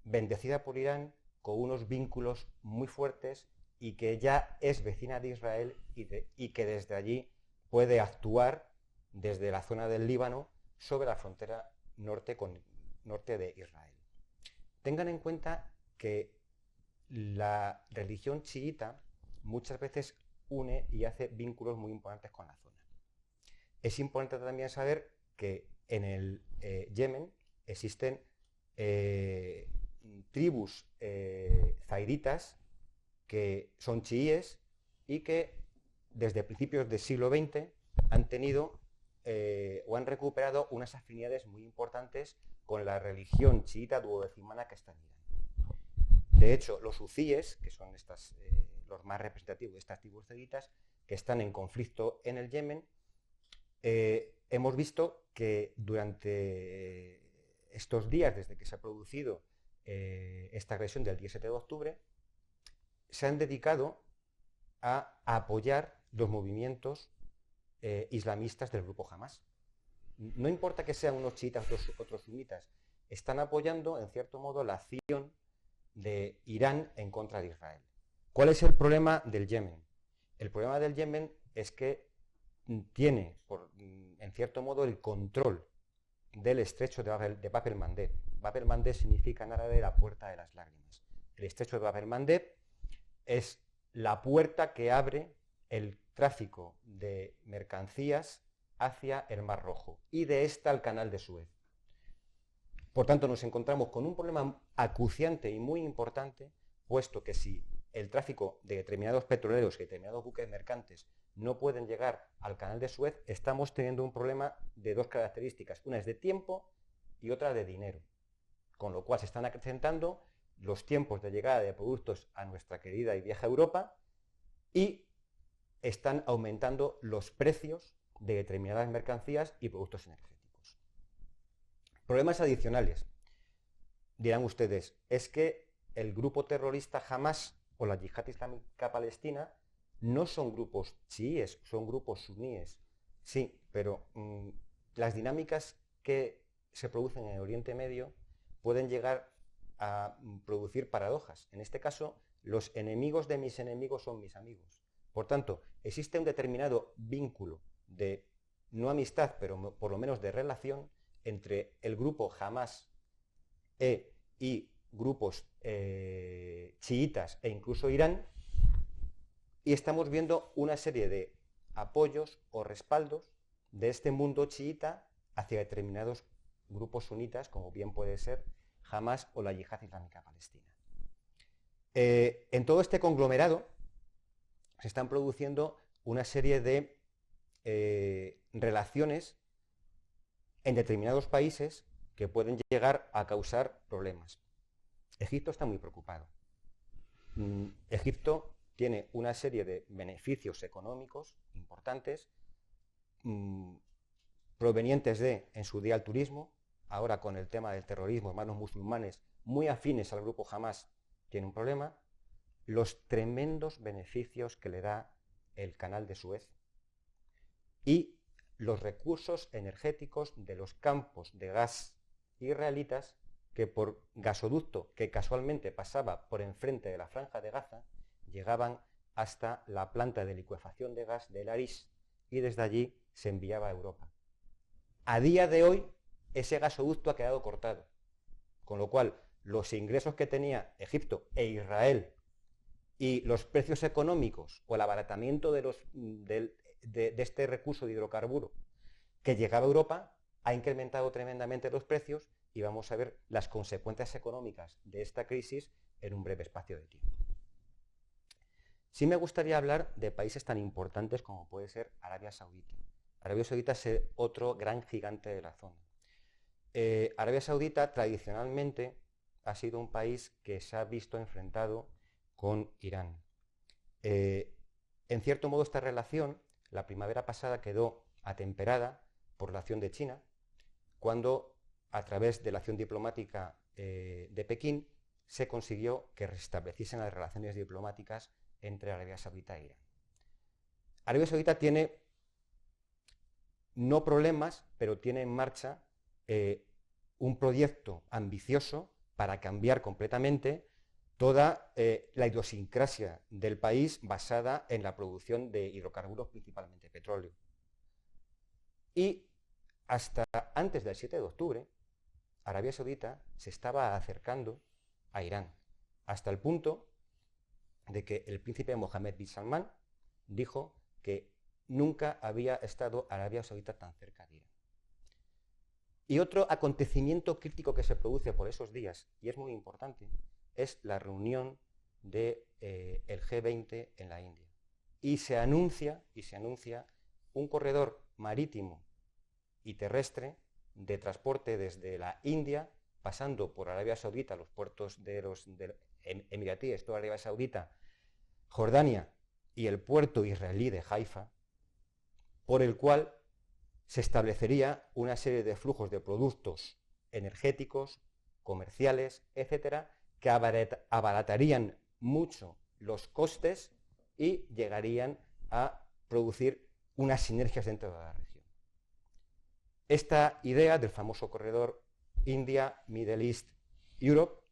bendecida por Irán, con unos vínculos muy fuertes y que ya es vecina de Israel y que desde allí puede actuar desde la zona del Líbano sobre la frontera norte de Israel. Tengan en cuenta que la religión chiita muchas veces une y hace vínculos muy importantes con la zona. Es importante también saber que en el Yemen existen tribus zairitas que son chiíes y que desde principios del siglo XX han tenido o han recuperado unas afinidades muy importantes con la religión chiita duodecimana que está en Irán. De hecho, los hucíes, que son los más representativos de estas tribus zairitas, que están en conflicto en el Yemen, hemos visto que durante estos días, desde que se ha producido esta agresión del 17 de octubre, se han dedicado a apoyar los movimientos islamistas del grupo Hamás. No importa que sean unos chiitas o otros sunitas, están apoyando, en cierto modo, la acción de Irán en contra de Israel. ¿Cuál es el problema del Yemen? El problema del Yemen es que tiene, en cierto modo, el control del estrecho de Bab el-Mandeb. Bab el-Mandeb significa en árabe la puerta de las lágrimas. El estrecho de Bab el-Mandeb es la puerta que abre el tráfico de mercancías hacia el Mar Rojo y de esta al Canal de Suez. Por tanto, nos encontramos con un problema acuciante y muy importante, puesto que si el tráfico de determinados petroleros y determinados buques mercantes no pueden llegar al Canal de Suez, estamos teniendo un problema de dos características. Una es de tiempo y otra de dinero. Con lo cual se están acrecentando los tiempos de llegada de productos a nuestra querida y vieja Europa y están aumentando los precios de determinadas mercancías y productos energéticos. Problemas adicionales, dirán ustedes, es que el grupo terrorista Hamás o la Yihad Islámica Palestina no son grupos chiíes, son grupos suníes. Sí, pero las dinámicas que se producen en el Oriente Medio pueden llegar a producir paradojas. En este caso, los enemigos de mis enemigos son mis amigos. Por tanto, existe un determinado vínculo de, no amistad, pero por lo menos de relación, entre el grupo Hamás y grupos chiitas e incluso Irán, y estamos viendo una serie de apoyos o respaldos de este mundo chiita hacia determinados grupos sunitas, como bien puede ser Hamás o la Yihad Islámica Palestina. En todo este conglomerado se están produciendo una serie de relaciones en determinados países que pueden llegar a causar problemas. Egipto está muy preocupado. Egipto tiene una serie de beneficios económicos importantes provenientes de, en su día, el turismo. Ahora, con el tema del terrorismo, hermanos musulmanes muy afines al grupo Hamás tiene un problema. Los tremendos beneficios que le da el Canal de Suez y los recursos energéticos de los campos de gas israelitas, que por gasoducto que casualmente pasaba por enfrente de la Franja de Gaza, llegaban hasta la planta de licuefacción de gas de El Arish y desde allí se enviaba a Europa. A día de hoy, ese gasoducto ha quedado cortado, con lo cual los ingresos que tenía Egipto e Israel y los precios económicos o el abaratamiento de este recurso de hidrocarburo que llegaba a Europa ha incrementado tremendamente los precios y vamos a ver las consecuencias económicas de esta crisis en un breve espacio de tiempo. Sí me gustaría hablar de países tan importantes como puede ser Arabia Saudita. Arabia Saudita es otro gran gigante de la zona. Arabia Saudita tradicionalmente ha sido un país que se ha visto enfrentado con Irán. En cierto modo esta relación, la primavera pasada, quedó atemperada por la acción de China, cuando a través de la acción diplomática de Pekín se consiguió que restableciesen las relaciones diplomáticas entre Arabia Saudita e Irán. Arabia Saudita tiene, no problemas, pero tiene en marcha un proyecto ambicioso para cambiar completamente toda la idiosincrasia del país basada en la producción de hidrocarburos, principalmente petróleo. Y hasta antes del 7 de octubre, Arabia Saudita se estaba acercando a Irán, hasta el punto de que el príncipe Mohammed bin Salman dijo que nunca había estado Arabia Saudita tan cerca de Irán. Y otro acontecimiento crítico que se produce por esos días, y es muy importante, es la reunión del G20 en la India. Y se anuncia un corredor marítimo y terrestre de transporte desde la India, pasando por Arabia Saudita, los puertos de los emiratíes, toda Arabia Saudita, Jordania y el puerto israelí de Haifa, por el cual se establecería una serie de flujos de productos energéticos, comerciales, etcétera, que abaratarían mucho los costes y llegarían a producir unas sinergias dentro de la región. Esta idea del famoso corredor India, Middle East, Europe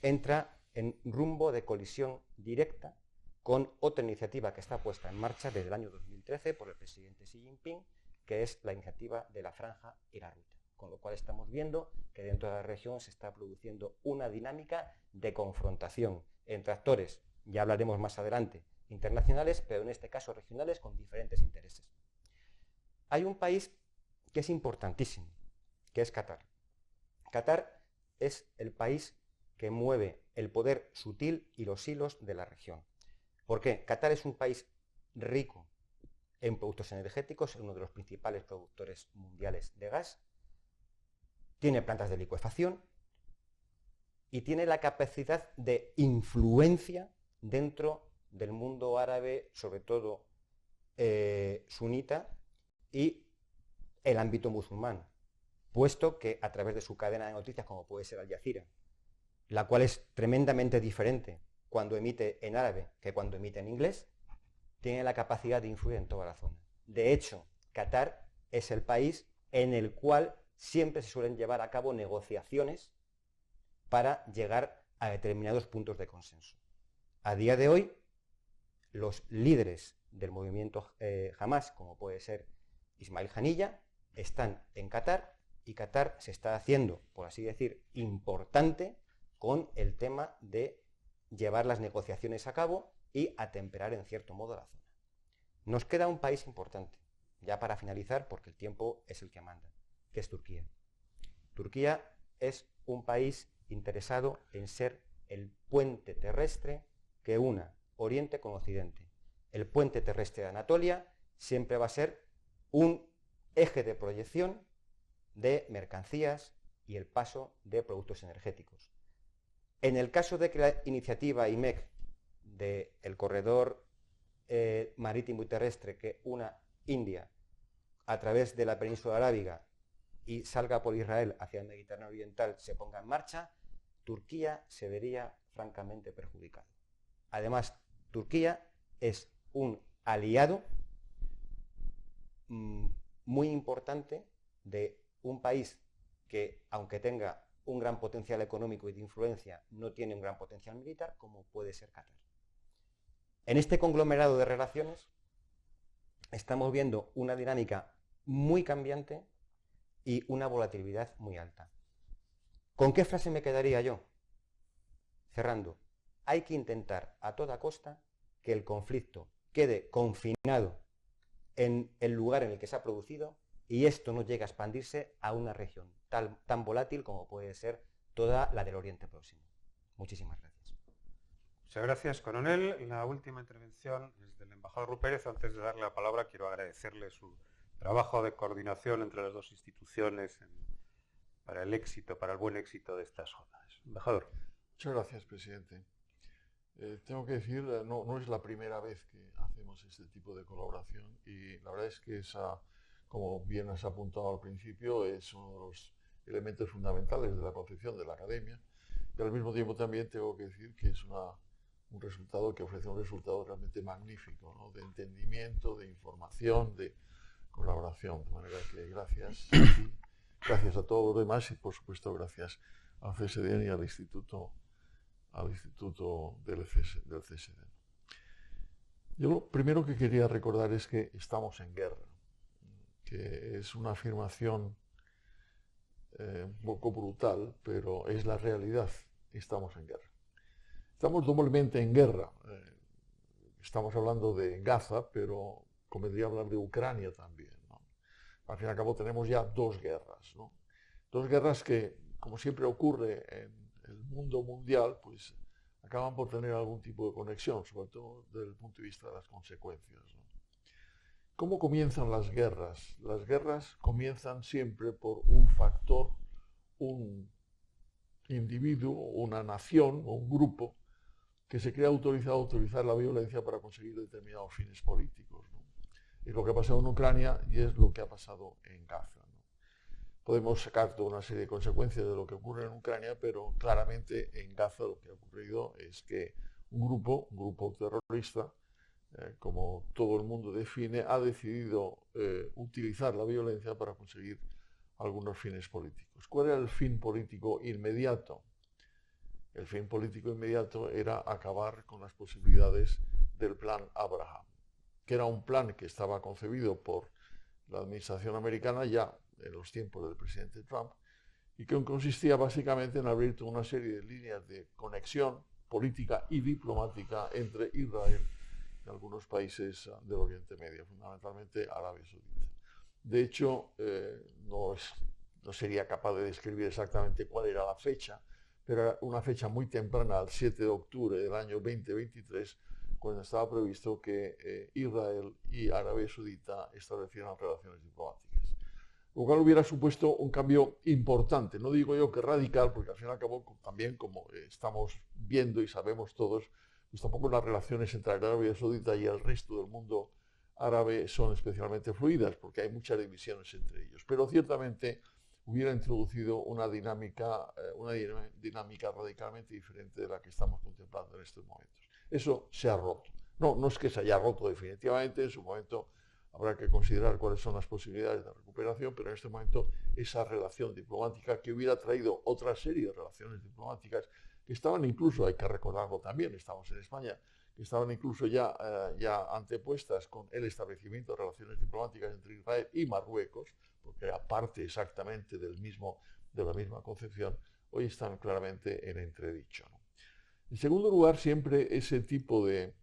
entra en rumbo de colisión directa con otra iniciativa que está puesta en marcha desde el año 2013 por el presidente Xi Jinping, que es la iniciativa de la Franja y la Ruta. Con lo cual estamos viendo que dentro de la región se está produciendo una dinámica de confrontación entre actores, ya hablaremos más adelante, internacionales, pero en este caso regionales con diferentes intereses. Hay un país que es importantísimo, que es Qatar. Qatar es el país que mueve el poder sutil y los hilos de la región. ¿Por qué? Qatar es un país rico en productos energéticos, es uno de los principales productores mundiales de gas, tiene plantas de licuefacción y tiene la capacidad de influencia dentro del mundo árabe, sobre todo sunita, y el ámbito musulmán, puesto que a través de su cadena de noticias, como puede ser Al Jazeera, la cual es tremendamente diferente cuando emite en árabe que cuando emite en inglés, tiene la capacidad de influir en toda la zona. De hecho, Qatar es el país en el cual siempre se suelen llevar a cabo negociaciones para llegar a determinados puntos de consenso. A día de hoy, los líderes del movimiento Hamas, como puede ser Ismail Haniyeh, están en Qatar, y Qatar se está haciendo, por así decir, importante con el tema de llevar las negociaciones a cabo y atemperar en cierto modo la zona. Nos queda un país importante, ya para finalizar, porque el tiempo es el que manda, que es Turquía. Turquía es un país interesado en ser el puente terrestre que una Oriente con Occidente. El puente terrestre de Anatolia siempre va a ser un eje de proyección de mercancías y el paso de productos energéticos. En el caso de que la iniciativa IMEC del corredor marítimo y terrestre que una India a través de la península arábiga y salga por Israel hacia el Mediterráneo oriental se ponga en marcha, Turquía se vería francamente perjudicado. Además, Turquía es un aliado muy importante de un país que, aunque tenga un gran potencial económico y de influencia, no tiene un gran potencial militar, como puede ser Qatar. En este conglomerado de relaciones estamos viendo una dinámica muy cambiante y una volatilidad muy alta. ¿Con qué frase me quedaría yo? Cerrando. hay que intentar a toda costa que el conflicto quede confinado en el lugar en el que se ha producido y esto no llegue a expandirse a una región tan volátil como puede ser toda la del Oriente Próximo. Muchísimas gracias. Muchas gracias, coronel. La última intervención es del embajador Rupérez. Antes de darle la palabra, quiero agradecerle su trabajo de coordinación entre las dos instituciones para el éxito, para el buen éxito de estas jornadas. Embajador. Muchas gracias, presidente. Tengo que decir, no es la primera vez que hacemos este tipo de colaboración y la verdad es que como bien has apuntado al principio, es uno de los elementos fundamentales de la concepción de la academia y al mismo tiempo también tengo que decir que es un resultado que ofrece un resultado realmente magnífico, ¿no? De entendimiento, de información, de colaboración. De manera que gracias a todos los demás y por supuesto gracias al CSD y al Instituto del CSD. Yo lo primero que quería recordar es que estamos en guerra, que es una afirmación un poco brutal, pero es la realidad. Estamos en guerra. Estamos doblemente en guerra. Estamos hablando de Gaza, pero convendría hablar de Ucrania también, ¿no? Al fin y al cabo tenemos ya dos guerras, ¿no? Dos guerras que, como siempre ocurre en el mundo mundial, pues acaban por tener algún tipo de conexión, sobre todo desde el punto de vista de las consecuencias, ¿no? ¿Cómo comienzan las guerras? Las guerras comienzan siempre por un factor, un individuo, una nación o un grupo que se cree autorizado a utilizar la violencia para conseguir determinados fines políticos, ¿no? Es lo que ha pasado en Ucrania y es lo que ha pasado en Gaza, ¿no? Podemos sacar toda una serie de consecuencias de lo que ocurre en Ucrania, pero claramente en Gaza lo que ha ocurrido es que un grupo terrorista, como todo el mundo define, ha decidido utilizar la violencia para conseguir algunos fines políticos. ¿Cuál era el fin político inmediato? El fin político inmediato era acabar con las posibilidades del plan Abraham, que era un plan que estaba concebido por la administración americana ya en los tiempos del presidente Trump y que consistía básicamente en abrir toda una serie de líneas de conexión política y diplomática entre Israel y algunos países del Oriente Medio, fundamentalmente Arabia Saudita. De hecho, no sería capaz de describir exactamente cuál era la fecha, pero era una fecha muy temprana, el 7 de octubre del año 2023, cuando estaba previsto que Israel y Arabia Saudita establecieran relaciones diplomáticas. Lo cual hubiera supuesto un cambio importante, no digo yo que radical, porque al fin y al cabo también, como estamos viendo y sabemos todos, pues tampoco las relaciones entre Arabia Saudita y el resto del mundo árabe son especialmente fluidas, porque hay muchas divisiones entre ellos. Pero ciertamente hubiera introducido una dinámica radicalmente diferente de la que estamos contemplando en estos momentos. Eso se ha roto. No es que se haya roto definitivamente, en su momento habrá que considerar cuáles son las posibilidades de recuperación, pero en este momento esa relación diplomática que hubiera traído otra serie de relaciones diplomáticas que estaban incluso, hay que recordarlo también, estamos en España, que estaban incluso ya antepuestas con el establecimiento de relaciones diplomáticas entre Israel y Marruecos, porque era parte exactamente de la misma concepción, hoy están claramente en entredicho, ¿no? En segundo lugar, siempre ese tipo de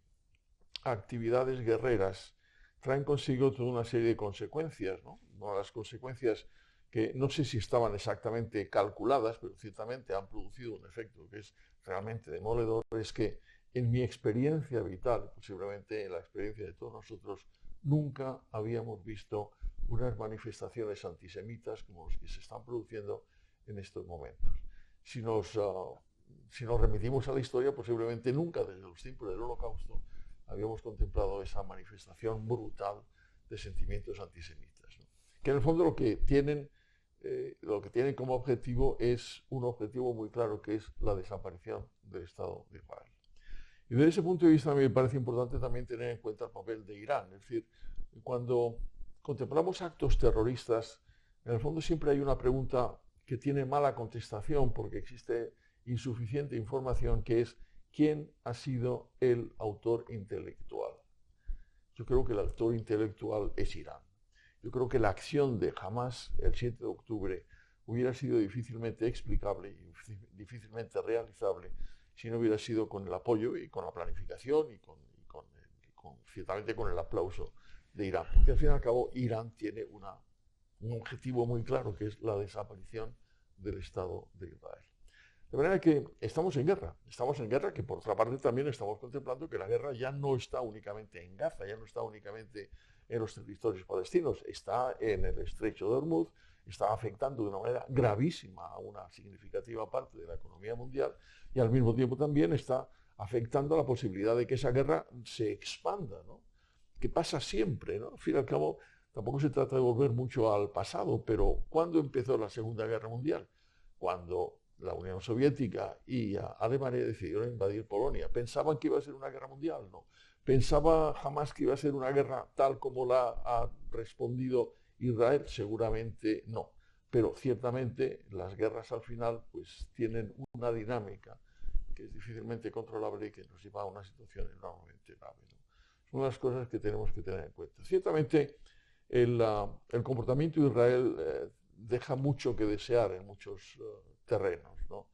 actividades guerreras traen consigo toda una serie de consecuencias, ¿no? Una de las consecuencias que no sé si estaban exactamente calculadas, pero ciertamente han producido un efecto que es realmente demoledor, es que en mi experiencia vital, posiblemente en la experiencia de todos nosotros, nunca habíamos visto unas manifestaciones antisemitas como las que se están produciendo en estos momentos. Si nos remitimos a la historia, posiblemente nunca desde los tiempos del Holocausto habíamos contemplado esa manifestación brutal de sentimientos antisemitas, ¿no? Que en el fondo lo que tienen como objetivo es un objetivo muy claro, que es la desaparición del Estado de Israel. Y desde ese punto de vista a mí me parece importante también tener en cuenta el papel de Irán. Es decir, cuando contemplamos actos terroristas, en el fondo siempre hay una pregunta que tiene mala contestación porque existe insuficiente información, que es ¿quién ha sido el autor intelectual? Yo creo que el autor intelectual es Irán. Yo creo que la acción de Hamás el 7 de octubre hubiera sido difícilmente explicable y difícilmente realizable si no hubiera sido con el apoyo y con la planificación y ciertamente con el aplauso de Irán. Porque al fin y al cabo Irán tiene un objetivo muy claro, que es la desaparición del Estado de Israel. De manera que estamos en guerra que por otra parte también estamos contemplando que la guerra ya no está únicamente en Gaza, ya no está únicamente en los territorios palestinos, está en el estrecho de Hormuz, está afectando de una manera gravísima a una significativa parte de la economía mundial y al mismo tiempo también está afectando a la posibilidad de que esa guerra se expanda, ¿no? Que pasa siempre, ¿no? Al fin y al cabo, tampoco se trata de volver mucho al pasado, pero ¿cuándo empezó la Segunda Guerra Mundial? Cuando la Unión Soviética y Alemania decidieron invadir Polonia. ¿Pensaban que iba a ser una guerra mundial? No. ¿Pensaba jamás que iba a ser una guerra tal como la ha respondido Israel? Seguramente no. Pero ciertamente las guerras al final pues tienen una dinámica que es difícilmente controlable y que nos lleva a una situación enormemente grave, ¿no? Son las cosas que tenemos que tener en cuenta. Ciertamente el comportamiento de Israel deja mucho que desear en muchos terrenos, ¿no?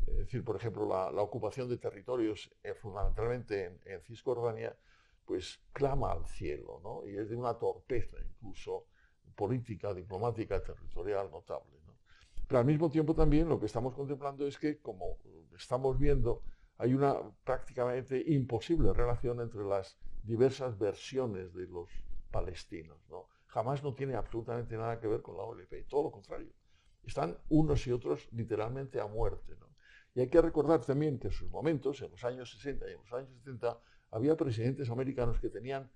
Es decir, por ejemplo, la ocupación de territorios, fundamentalmente en Cisjordania, pues clama al cielo, ¿no? Y es de una torpeza incluso política, diplomática, territorial notable, ¿no? Pero al mismo tiempo también lo que estamos contemplando es que, como estamos viendo, hay una prácticamente imposible relación entre las diversas versiones de los palestinos, ¿no? Jamás no tiene absolutamente nada que ver con la OLP, todo lo contrario. Están unos y otros literalmente a muerte, ¿no? Y hay que recordar también que en sus momentos, en los años 60 y en los años 70, había presidentes americanos que tenían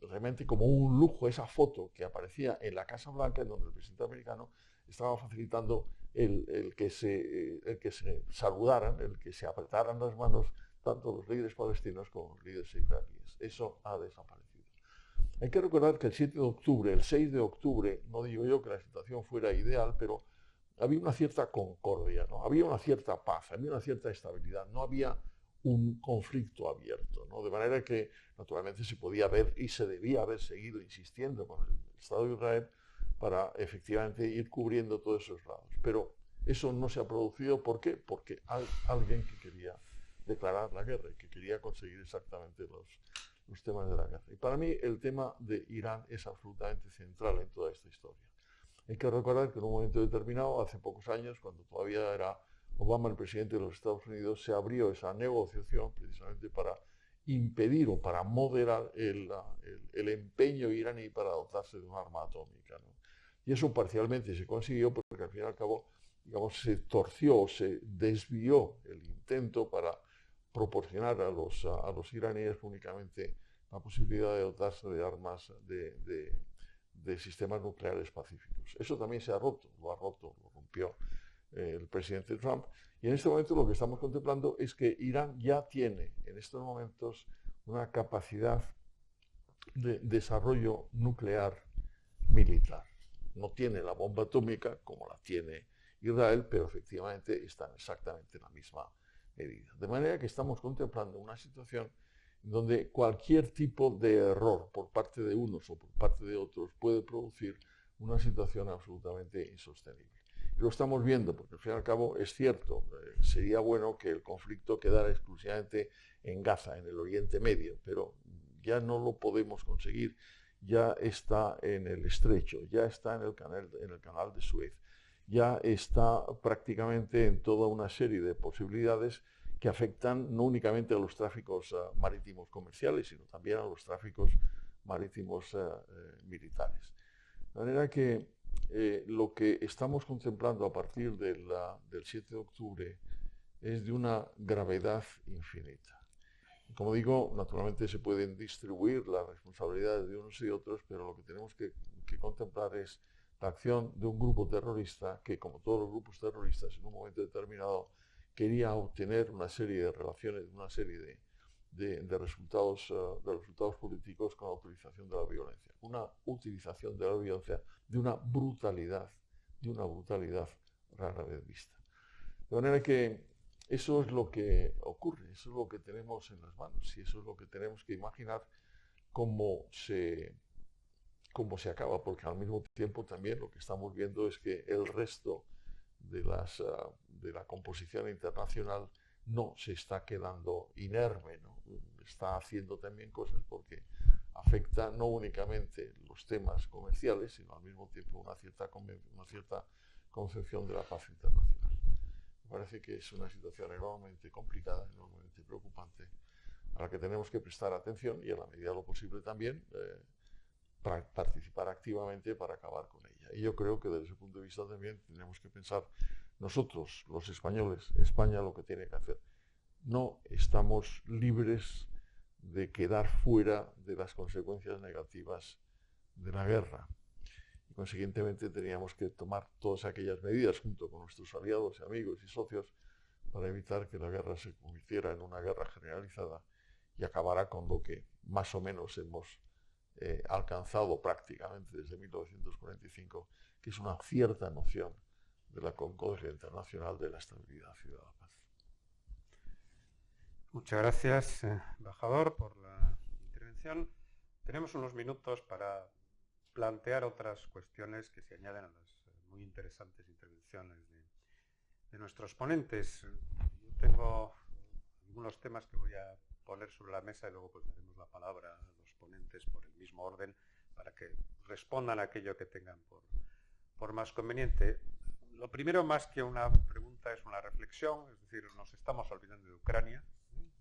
realmente como un lujo esa foto que aparecía en la Casa Blanca, en donde el presidente americano estaba facilitando el que se saludaran, el que se apretaran las manos tanto los líderes palestinos como los líderes israelíes. Eso ha desaparecido. Hay que recordar que el 7 de octubre, el 6 de octubre, no digo yo que la situación fuera ideal, pero había una cierta concordia, ¿no? Había una cierta paz, había una cierta estabilidad, no había un conflicto abierto, ¿no? De manera que naturalmente se podía ver y se debía haber seguido insistiendo con el Estado de Israel para efectivamente ir cubriendo todos esos lados. Pero eso no se ha producido, ¿por qué? Porque hay alguien que quería declarar la guerra y que quería conseguir exactamente los temas de la guerra. Y para mí el tema de Irán es absolutamente central en toda esta historia. Hay que recordar que en un momento determinado, hace pocos años, cuando todavía era Obama el presidente de los Estados Unidos, se abrió esa negociación precisamente para impedir o para moderar el empeño iraní para dotarse de un arma atómica, ¿no? Y eso parcialmente se consiguió porque al fin y al cabo, digamos, se torció, se desvió el intento para proporcionar a los iraníes únicamente la posibilidad de dotarse de armas de sistemas nucleares pacíficos. Eso también se ha roto, lo rompió el presidente Trump. Y en este momento lo que estamos contemplando es que Irán ya tiene en estos momentos una capacidad de desarrollo nuclear militar. No tiene la bomba atómica como la tiene Israel, pero efectivamente están exactamente en la misma medida. De manera que estamos contemplando una situación donde cualquier tipo de error por parte de unos o por parte de otros puede producir una situación absolutamente insostenible. Y lo estamos viendo, porque al fin y al cabo es cierto, sería bueno que el conflicto quedara exclusivamente en Gaza, en el Oriente Medio, pero ya no lo podemos conseguir, ya está en el estrecho, ya está en el canal de Suez, ya está prácticamente en toda una serie de posibilidades que afectan no únicamente a los tráficos marítimos comerciales, sino también a los tráficos marítimos militares. De manera que lo que estamos contemplando a partir del 7 de octubre es de una gravedad infinita. Como digo, naturalmente se pueden distribuir las responsabilidades de unos y otros, pero lo que tenemos que contemplar es la acción de un grupo terrorista que, como todos los grupos terroristas, en un momento determinado quería obtener una serie de relaciones, una serie de resultados políticos con la utilización de la violencia. Una utilización de la violencia de una brutalidad rara vez vista. De manera que eso es lo que ocurre, eso es lo que tenemos en las manos y eso es lo que tenemos que imaginar cómo se acaba, porque al mismo tiempo también lo que estamos viendo es que el resto de la composición internacional no se está quedando inerme, ¿no? Está haciendo también cosas porque afecta no únicamente los temas comerciales, sino al mismo tiempo una cierta concepción de la paz internacional. Me parece que es una situación enormemente complicada, enormemente preocupante, a la que tenemos que prestar atención y, en la medida de lo posible, también participar activamente para acabar con ella. Y yo creo que desde ese punto de vista también tenemos que pensar nosotros, los españoles, España, lo que tiene que hacer. No estamos libres de quedar fuera de las consecuencias negativas de la guerra. Y consiguientemente teníamos que tomar todas aquellas medidas junto con nuestros aliados, amigos y socios para evitar que la guerra se convirtiera en una guerra generalizada y acabara con lo que más o menos hemos alcanzado prácticamente desde 1945, que es una cierta noción de la concordia internacional, de la estabilidad y de la paz. Muchas gracias, embajador, por la intervención. Tenemos unos minutos para plantear otras cuestiones que se añaden a las muy interesantes intervenciones de nuestros ponentes. Yo tengo algunos temas que voy a poner sobre la mesa y luego pues daremos la palabra a los ponentes por el mismo orden para que respondan a aquello que tengan por más conveniente. Lo primero, más que una pregunta, es una reflexión, es decir, nos estamos olvidando de Ucrania,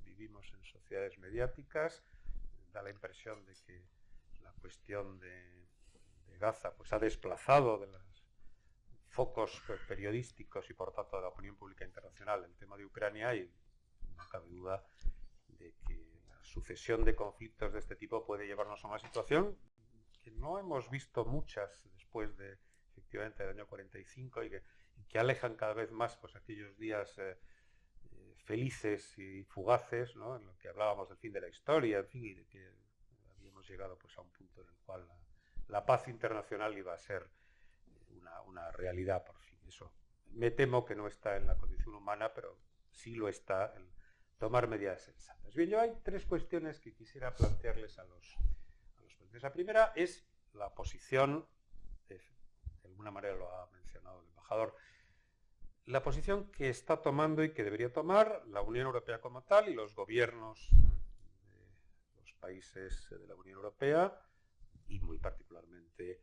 vivimos en sociedades mediáticas, da la impresión de que la cuestión de Gaza pues, ha desplazado de los focos periodísticos y por tanto de la opinión pública internacional el tema de Ucrania, y no cabe duda de que la sucesión de conflictos de este tipo puede llevarnos a una situación que no hemos visto muchas después de efectivamente del año 45 y que alejan cada vez más pues, aquellos días felices y fugaces, ¿no? En lo que hablábamos del fin de la historia, en fin, y de que habíamos llegado pues, a un punto en el cual la paz internacional iba a ser una realidad por fin. Eso me temo que no está en la condición humana, pero sí lo está en tomar medidas sensatas. Bien, yo hay tres cuestiones que quisiera plantearles a los ponentes. La primera es la posición, de alguna manera lo ha mencionado el embajador, la posición que está tomando y que debería tomar la Unión Europea como tal y los gobiernos de los países de la Unión Europea y muy particularmente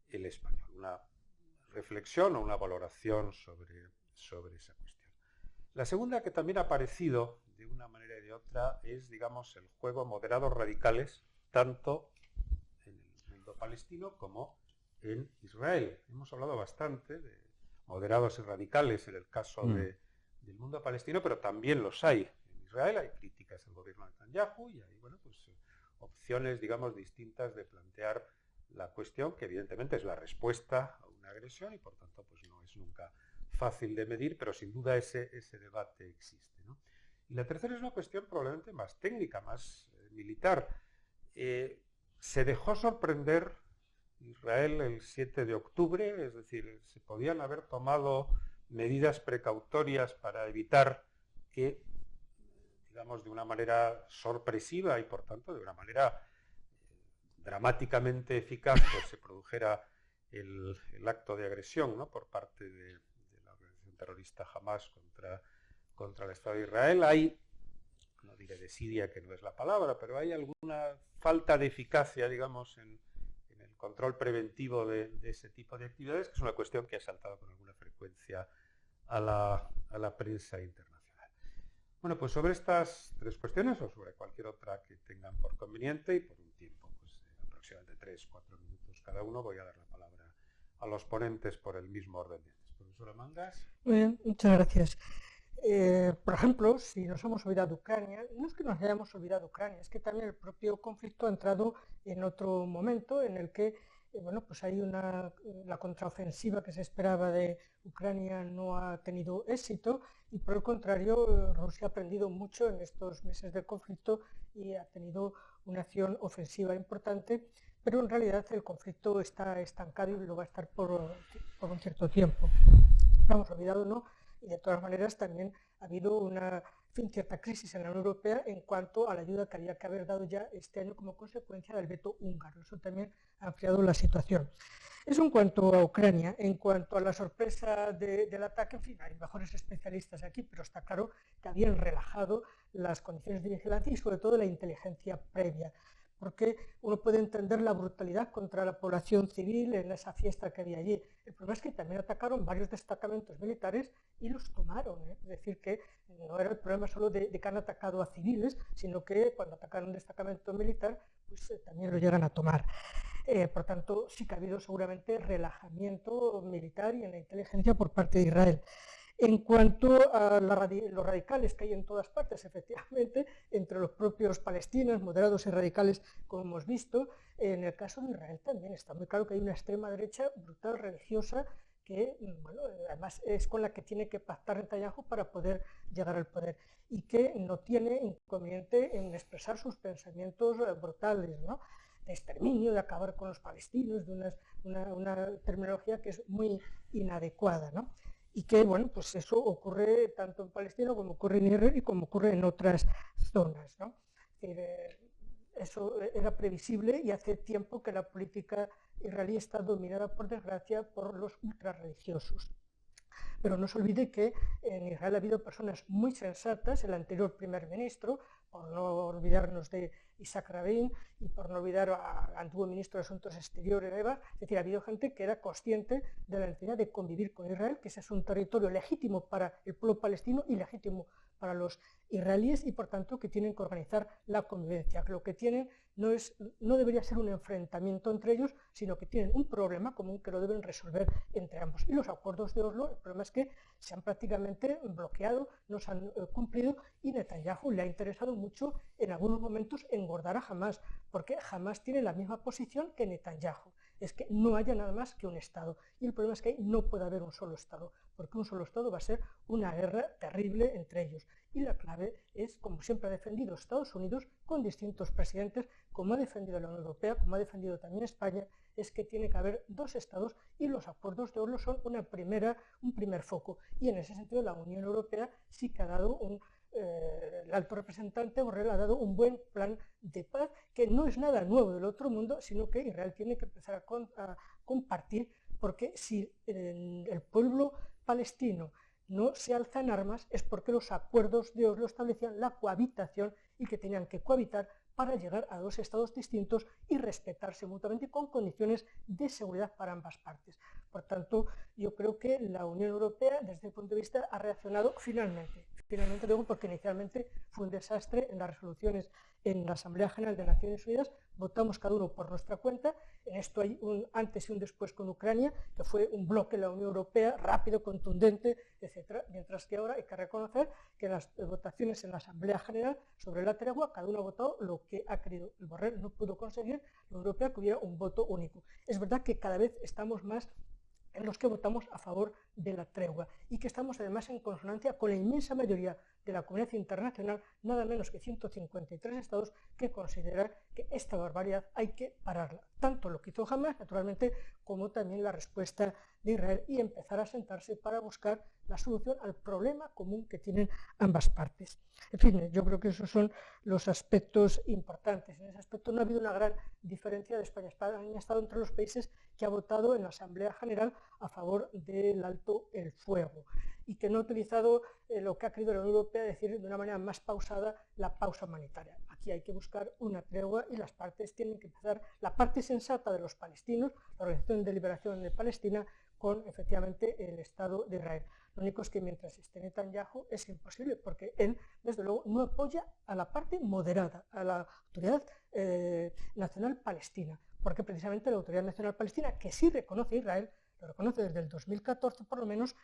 el español. Una reflexión o una valoración sobre esa cuestión. La segunda, que también ha aparecido de una manera y de otra, es, digamos, el juego moderados radicales, tanto en el mundo palestino como en Israel. Hemos hablado bastante de moderados y radicales en el caso del mundo palestino, pero también los hay. En Israel hay críticas al gobierno de Netanyahu y hay, bueno, pues, opciones, digamos, distintas de plantear la cuestión, que evidentemente es la respuesta a una agresión y por tanto pues no es nunca fácil de medir, pero sin duda ese debate existe, ¿no? Y la tercera es una cuestión probablemente más técnica, más militar. Se dejó sorprender Israel el 7 de octubre, es decir, se podían haber tomado medidas precautorias para evitar que, digamos, de una manera sorpresiva y por tanto de una manera dramáticamente eficaz pues, se produjera el acto de agresión, ¿no? Por parte de la organización terrorista Hamas contra el Estado de Israel. Hay, no diré desidia, que no es la palabra, pero hay alguna falta de eficacia, digamos, en el control preventivo de ese tipo de actividades, que es una cuestión que ha saltado con alguna frecuencia a la prensa internacional. Bueno, pues sobre estas tres cuestiones o sobre cualquier otra que tengan por conveniente y por un tiempo pues, aproximadamente 3-4 minutos cada uno, voy a dar la palabra a los ponentes por el mismo orden de antes. Profesora Mangas. Muy bien, muchas gracias. Por ejemplo, si nos hemos olvidado de Ucrania, no es que nos hayamos olvidado de Ucrania, es que también el propio conflicto ha entrado en otro momento en el que bueno, pues hay la contraofensiva que se esperaba de Ucrania no ha tenido éxito y por el contrario Rusia ha aprendido mucho en estos meses del conflicto y ha tenido una acción ofensiva importante, pero en realidad el conflicto está estancado y lo va a estar por un cierto tiempo. No hemos olvidado, ¿no? Y de todas maneras también ha habido una cierta crisis en la Unión Europea en cuanto a la ayuda que había que haber dado ya este año como consecuencia del veto húngaro. Eso también ha ampliado la situación. Eso en cuanto a Ucrania. En cuanto a la sorpresa del ataque, en fin, hay mejores especialistas aquí, pero está claro que habían relajado las condiciones de vigilancia y sobre todo la inteligencia previa, porque uno puede entender la brutalidad contra la población civil en esa fiesta que había allí. El problema es que también atacaron varios destacamentos militares y los tomaron, ¿eh? Es decir, que no era el problema solo de que han atacado a civiles, sino que cuando atacaron un destacamento militar, pues también lo llegan a tomar. Por tanto, sí que ha habido seguramente relajamiento militar y en la inteligencia por parte de Israel. En cuanto a los radicales que hay en todas partes, efectivamente, entre los propios palestinos, moderados y radicales, como hemos visto, en el caso de Israel también está muy claro que hay una extrema derecha brutal, religiosa, que bueno, además es con la que tiene que pactar Netanyahu para poder llegar al poder y que no tiene inconveniente en expresar sus pensamientos brutales, ¿no?, de exterminio, de acabar con los palestinos, de una terminología que es muy inadecuada, ¿no? Y que, bueno, pues eso ocurre tanto en Palestina como ocurre en Israel y como ocurre en otras zonas, ¿no? Eso era previsible y hace tiempo que la política israelí está dominada, por desgracia, por los ultrarreligiosos. Pero no se olvide que en Israel ha habido personas muy sensatas, el anterior primer ministro, por no olvidarnos de Isaac Rabin y por no olvidar al antiguo ministro de Asuntos Exteriores, es decir, ha habido gente que era consciente de la necesidad de convivir con Israel, que ese es un territorio legítimo para el pueblo palestino y legítimo para los israelíes y por tanto que tienen que organizar la convivencia. Lo que tienen no debería ser un enfrentamiento entre ellos, sino que tienen un problema común que lo deben resolver entre ambos. Y los acuerdos de Oslo, el problema es que se han prácticamente bloqueado, no se han cumplido y Netanyahu le ha interesado mucho en algunos momentos engordar a Hamás, porque Hamás tiene la misma posición que Netanyahu, es que no haya nada más que un Estado. Y el problema es que ahí no puede haber un solo Estado, porque un solo Estado va a ser una guerra terrible entre ellos. Y la clave es, como siempre ha defendido Estados Unidos, con distintos presidentes, como ha defendido la Unión Europea, como ha defendido también España, es que tiene que haber dos Estados y los acuerdos de Oslo son un primer foco. Y en ese sentido la Unión Europea sí que ha dado el alto representante Borrell ha dado un buen plan de paz, que no es nada nuevo del otro mundo, sino que Israel tiene que empezar a compartir, porque si el pueblo palestino no se alza en armas es porque los acuerdos de Oslo establecían la cohabitación y que tenían que cohabitar para llegar a dos estados distintos y respetarse mutuamente con condiciones de seguridad para ambas partes. Por tanto, yo creo que la Unión Europea, desde el punto de vista, ha reaccionado finalmente digo porque inicialmente fue un desastre en las resoluciones en la Asamblea General de Naciones Unidas, votamos cada uno por nuestra cuenta, en esto hay un antes y un después con Ucrania, que fue un bloque de la Unión Europea, rápido, contundente, etc. Mientras que ahora hay que reconocer que en las votaciones en la Asamblea General sobre la tregua, cada uno ha votado lo que ha querido. El Borrell no pudo conseguir la Unión Europea que hubiera un voto único. Es verdad que cada vez estamos más en los que votamos a favor de la tregua y que estamos además en consonancia con la inmensa mayoría de la comunidad internacional, nada menos que 153 estados, que consideran que esta barbaridad hay que pararla. Tanto lo que hizo Hamás, naturalmente, como también la respuesta de Israel y empezar a sentarse para buscar la solución al problema común que tienen ambas partes. En fin, yo creo que esos son los aspectos importantes. En ese aspecto no ha habido una gran diferencia de España. España ha estado entre los países que ha votado en la Asamblea General a favor del alto el fuego y que no ha utilizado lo que ha querido la Unión Europea, decir de una manera más pausada la pausa humanitaria. Aquí hay que buscar una tregua y las partes tienen que empezar, la parte sensata de los palestinos, la Organización de Liberación de Palestina, con efectivamente el Estado de Israel. Lo único es que mientras esté Netanyahu es imposible, porque él, desde luego, no apoya a la parte moderada, a la Autoridad Nacional Palestina, porque precisamente la Autoridad Nacional Palestina, que sí reconoce a Israel, lo reconoce desde el 2014 por lo menos,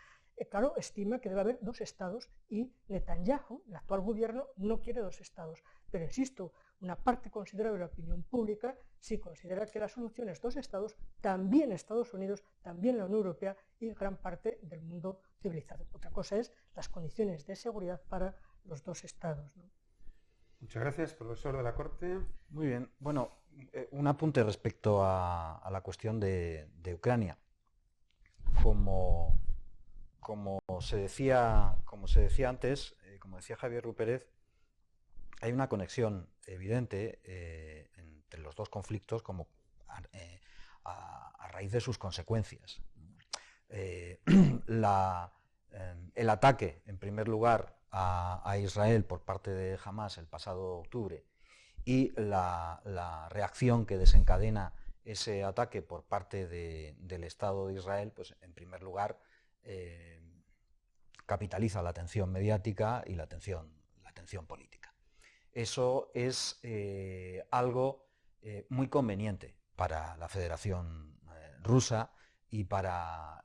claro, estima que debe haber dos estados y Netanyahu, el actual gobierno, no quiere dos estados. Pero insisto, una parte considerable de la opinión pública sí considera que la solución es dos estados, también Estados Unidos, también la Unión Europea y gran parte del mundo civilizado. Otra cosa es las condiciones de seguridad para los dos estados, ¿no? Muchas gracias, profesor de la Corte. Muy bien. Bueno, un apunte respecto a la cuestión de Ucrania. Como se decía antes, como decía Javier Rupérez, hay una conexión evidente entre los dos conflictos como a raíz de sus consecuencias. El ataque, en primer lugar, a Israel por parte de Hamás el pasado octubre y la reacción que desencadena ese ataque por parte del Estado de Israel, pues en primer lugar capitaliza la atención mediática y la atención política. Eso es algo muy conveniente para la Federación Rusa y para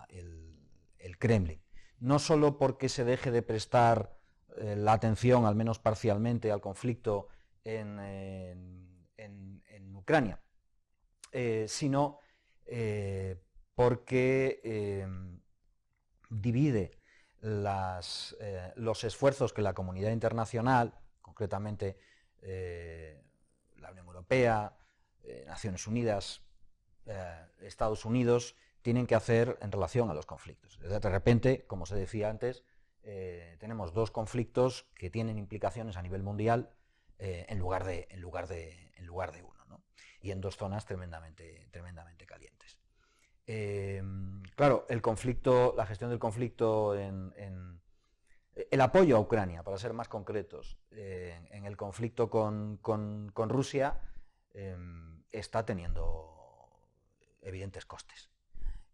el Kremlin. No solo porque se deje de prestar la atención, al menos parcialmente, al conflicto en Ucrania, sino porque divide los esfuerzos que la comunidad internacional, concretamente la Unión Europea, Naciones Unidas, Estados Unidos, tienen que hacer en relación a los conflictos. De repente, como se decía antes, tenemos dos conflictos que tienen implicaciones a nivel mundial en lugar de uno, ¿no? Y en dos zonas tremendamente calientes. Claro, la gestión del conflicto el apoyo a Ucrania, para ser más concretos, en el conflicto con Rusia, está teniendo evidentes costes.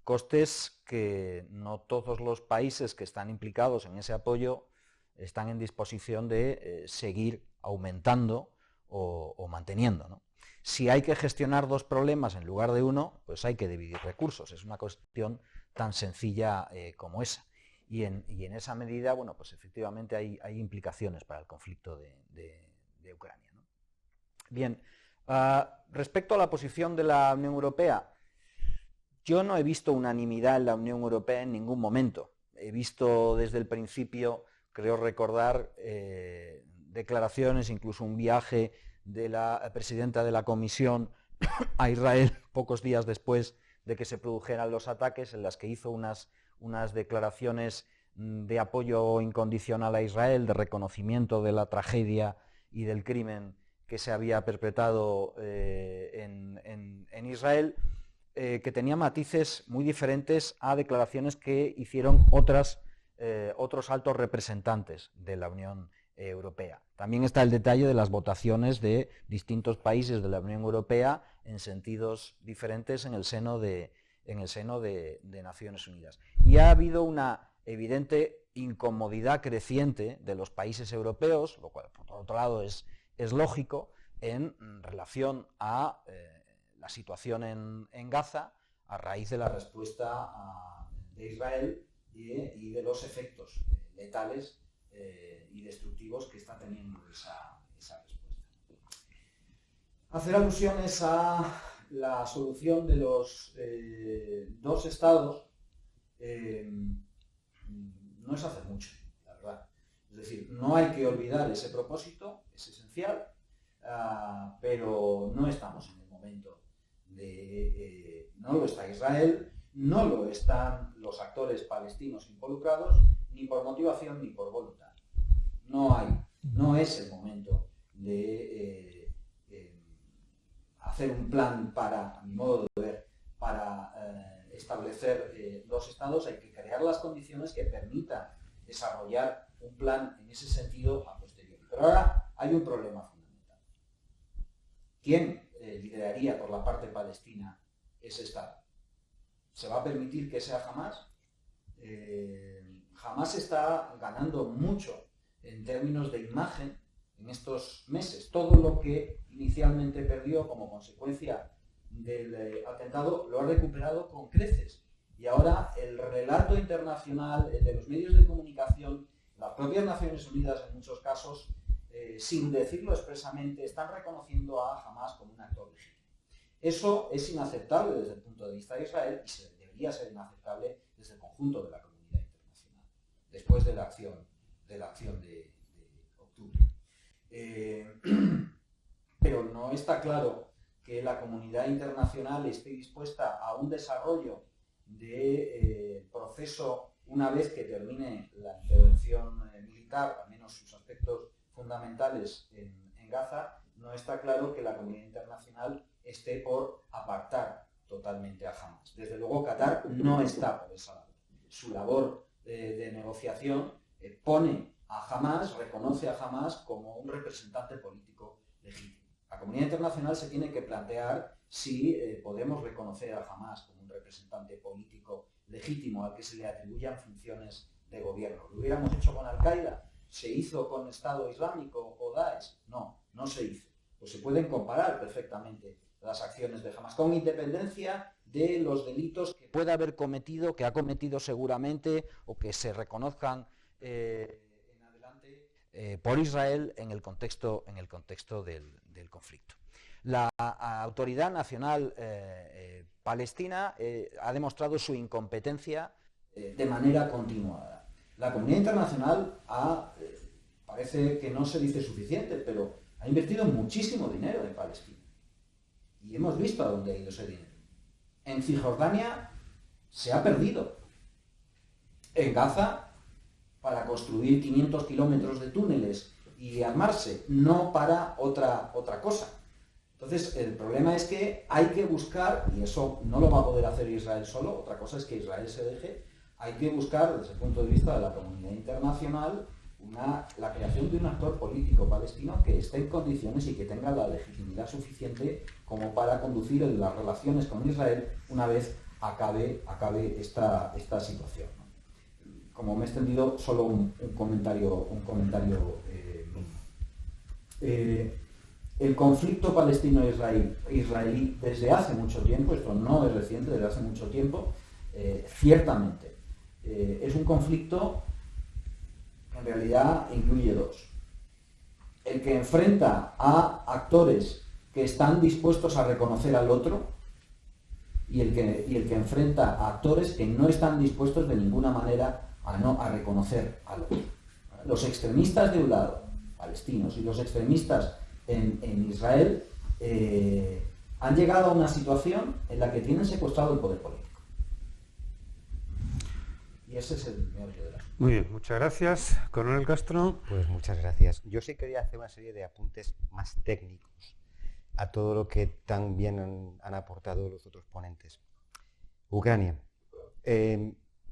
Costes que no todos los países que están implicados en ese apoyo están en disposición de seguir aumentando o manteniendo, ¿no? Si hay que gestionar dos problemas en lugar de uno, pues hay que dividir recursos. Es una cuestión tan sencilla como esa. Y en esa medida, bueno, pues efectivamente hay implicaciones para el conflicto de Ucrania, ¿no? Bien, respecto a la posición de la Unión Europea, yo no he visto unanimidad en la Unión Europea en ningún momento. He visto desde el principio, creo recordar, declaraciones, incluso un viaje de la presidenta de la Comisión a Israel pocos días después de que se produjeran los ataques, en las que hizo unas declaraciones de apoyo incondicional a Israel, de reconocimiento de la tragedia y del crimen que se había perpetrado en Israel, que tenía matices muy diferentes a declaraciones que hicieron otros altos representantes de la Unión Europea. También está el detalle de las votaciones de distintos países de la Unión Europea en sentidos diferentes en el seno de Naciones Unidas. Y ha habido una evidente incomodidad creciente de los países europeos, lo cual por otro lado es lógico, en relación a la situación en Gaza a raíz de la respuesta de Israel y de los efectos letales y destructivos que está teniendo esa respuesta. Hacer alusiones a la solución de los dos estados no es hacer mucho, la verdad. Es decir, no hay que olvidar ese propósito, es esencial, pero no estamos en el momento no lo está Israel, no lo están los actores palestinos involucrados, ni por motivación ni por voluntad. No es el momento de hacer un plan a mi modo de ver, para establecer dos estados. Hay que crear las condiciones que permitan desarrollar un plan en ese sentido a posteriori. Pero ahora hay un problema fundamental. ¿Quién lideraría por la parte palestina ese estado? ¿Se va a permitir que sea Hamás? Hamás está ganando mucho en términos de imagen en estos meses. Todo lo que inicialmente perdió como consecuencia del atentado lo ha recuperado con creces. Y ahora el relato internacional, el de los medios de comunicación, las propias Naciones Unidas en muchos casos, sin decirlo expresamente, están reconociendo a Hamás como un actor legítimo. Eso es inaceptable desde el punto de vista de Israel y debería ser inaceptable desde el conjunto de la comunidad internacional, después de la acción de octubre. Pero no está claro que la comunidad internacional esté dispuesta a un desarrollo de proceso una vez que termine la intervención militar, al menos sus aspectos fundamentales en Gaza, no está claro que la comunidad internacional esté por apartar totalmente a Hamás. Desde luego, Qatar no está por esa labor. Su labor de negociación pone a Hamás, reconoce a Hamás como un representante político legítimo. La comunidad internacional se tiene que plantear si podemos reconocer a Hamás como un representante político legítimo al que se le atribuyan funciones de gobierno. ¿Lo hubiéramos hecho con Al-Qaeda? ¿Se hizo con Estado Islámico o Daesh? No, no se hizo. Pues se pueden comparar perfectamente las acciones de Hamás, con independencia de los delitos que pueda haber cometido, que ha cometido seguramente, o que se reconozcan en adelante por Israel en el contexto del conflicto. La Autoridad Nacional Palestina ha demostrado su incompetencia de manera continuada. La comunidad internacional parece que no se dice suficiente, pero ha invertido muchísimo dinero en Palestina. Y hemos visto a dónde ha ido ese dinero. En Cisjordania se ha perdido. En Gaza, para construir 500 kilómetros de túneles y armarse, no para otra cosa. Entonces, el problema es que hay que buscar, y eso no lo va a poder hacer Israel solo, otra cosa es que Israel se deje, hay que buscar, desde el punto de vista de la comunidad internacional, la creación de un actor político palestino que esté en condiciones y que tenga la legitimidad suficiente como para conducir las relaciones con Israel una vez acabe esta situación. Como me he extendido, solo un comentario mínimo. El conflicto palestino-israelí desde hace mucho tiempo, esto no es reciente, desde hace mucho tiempo, ciertamente es un conflicto que en realidad incluye dos. El que enfrenta a actores que están dispuestos a reconocer al otro y el que enfrenta a actores que no están dispuestos de ninguna manera a reconocer al otro. Los extremistas de un lado, palestinos, y los extremistas en Israel han llegado a una situación en la que tienen secuestrado el poder político. Y ese es el meollo de la... Muy bien, muchas gracias. Coronel Castro. Pues muchas gracias. Yo sí quería hacer una serie de apuntes más técnicos a todo lo que tan bien han aportado los otros ponentes. Ucrania.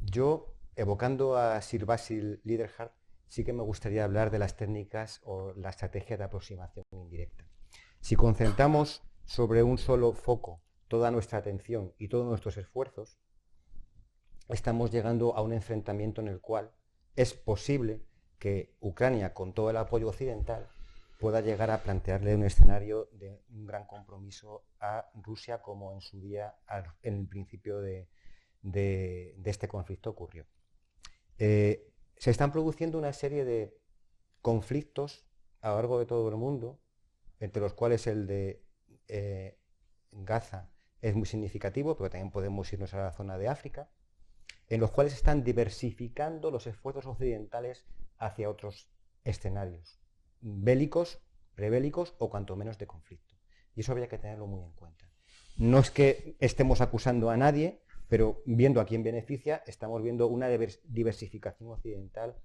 Yo, evocando a Sir Basil Liederhardt, sí que me gustaría hablar de las técnicas o la estrategia de aproximación indirecta. Si concentramos sobre un solo foco toda nuestra atención y todos nuestros esfuerzos, estamos llegando a un enfrentamiento en el cual es posible que Ucrania, con todo el apoyo occidental, pueda llegar a plantearle un escenario de un gran compromiso a Rusia, como en su día, en el principio de este conflicto ocurrió. Se están produciendo una serie de conflictos a lo largo de todo el mundo, entre los cuales el de Gaza es muy significativo, pero también podemos irnos a la zona de África, en los cuales están diversificando los esfuerzos occidentales hacia otros escenarios, bélicos, prebélicos o cuanto menos de conflicto. Y eso habría que tenerlo muy en cuenta. No es que estemos acusando a nadie, pero viendo a quién beneficia, estamos viendo una diversificación occidental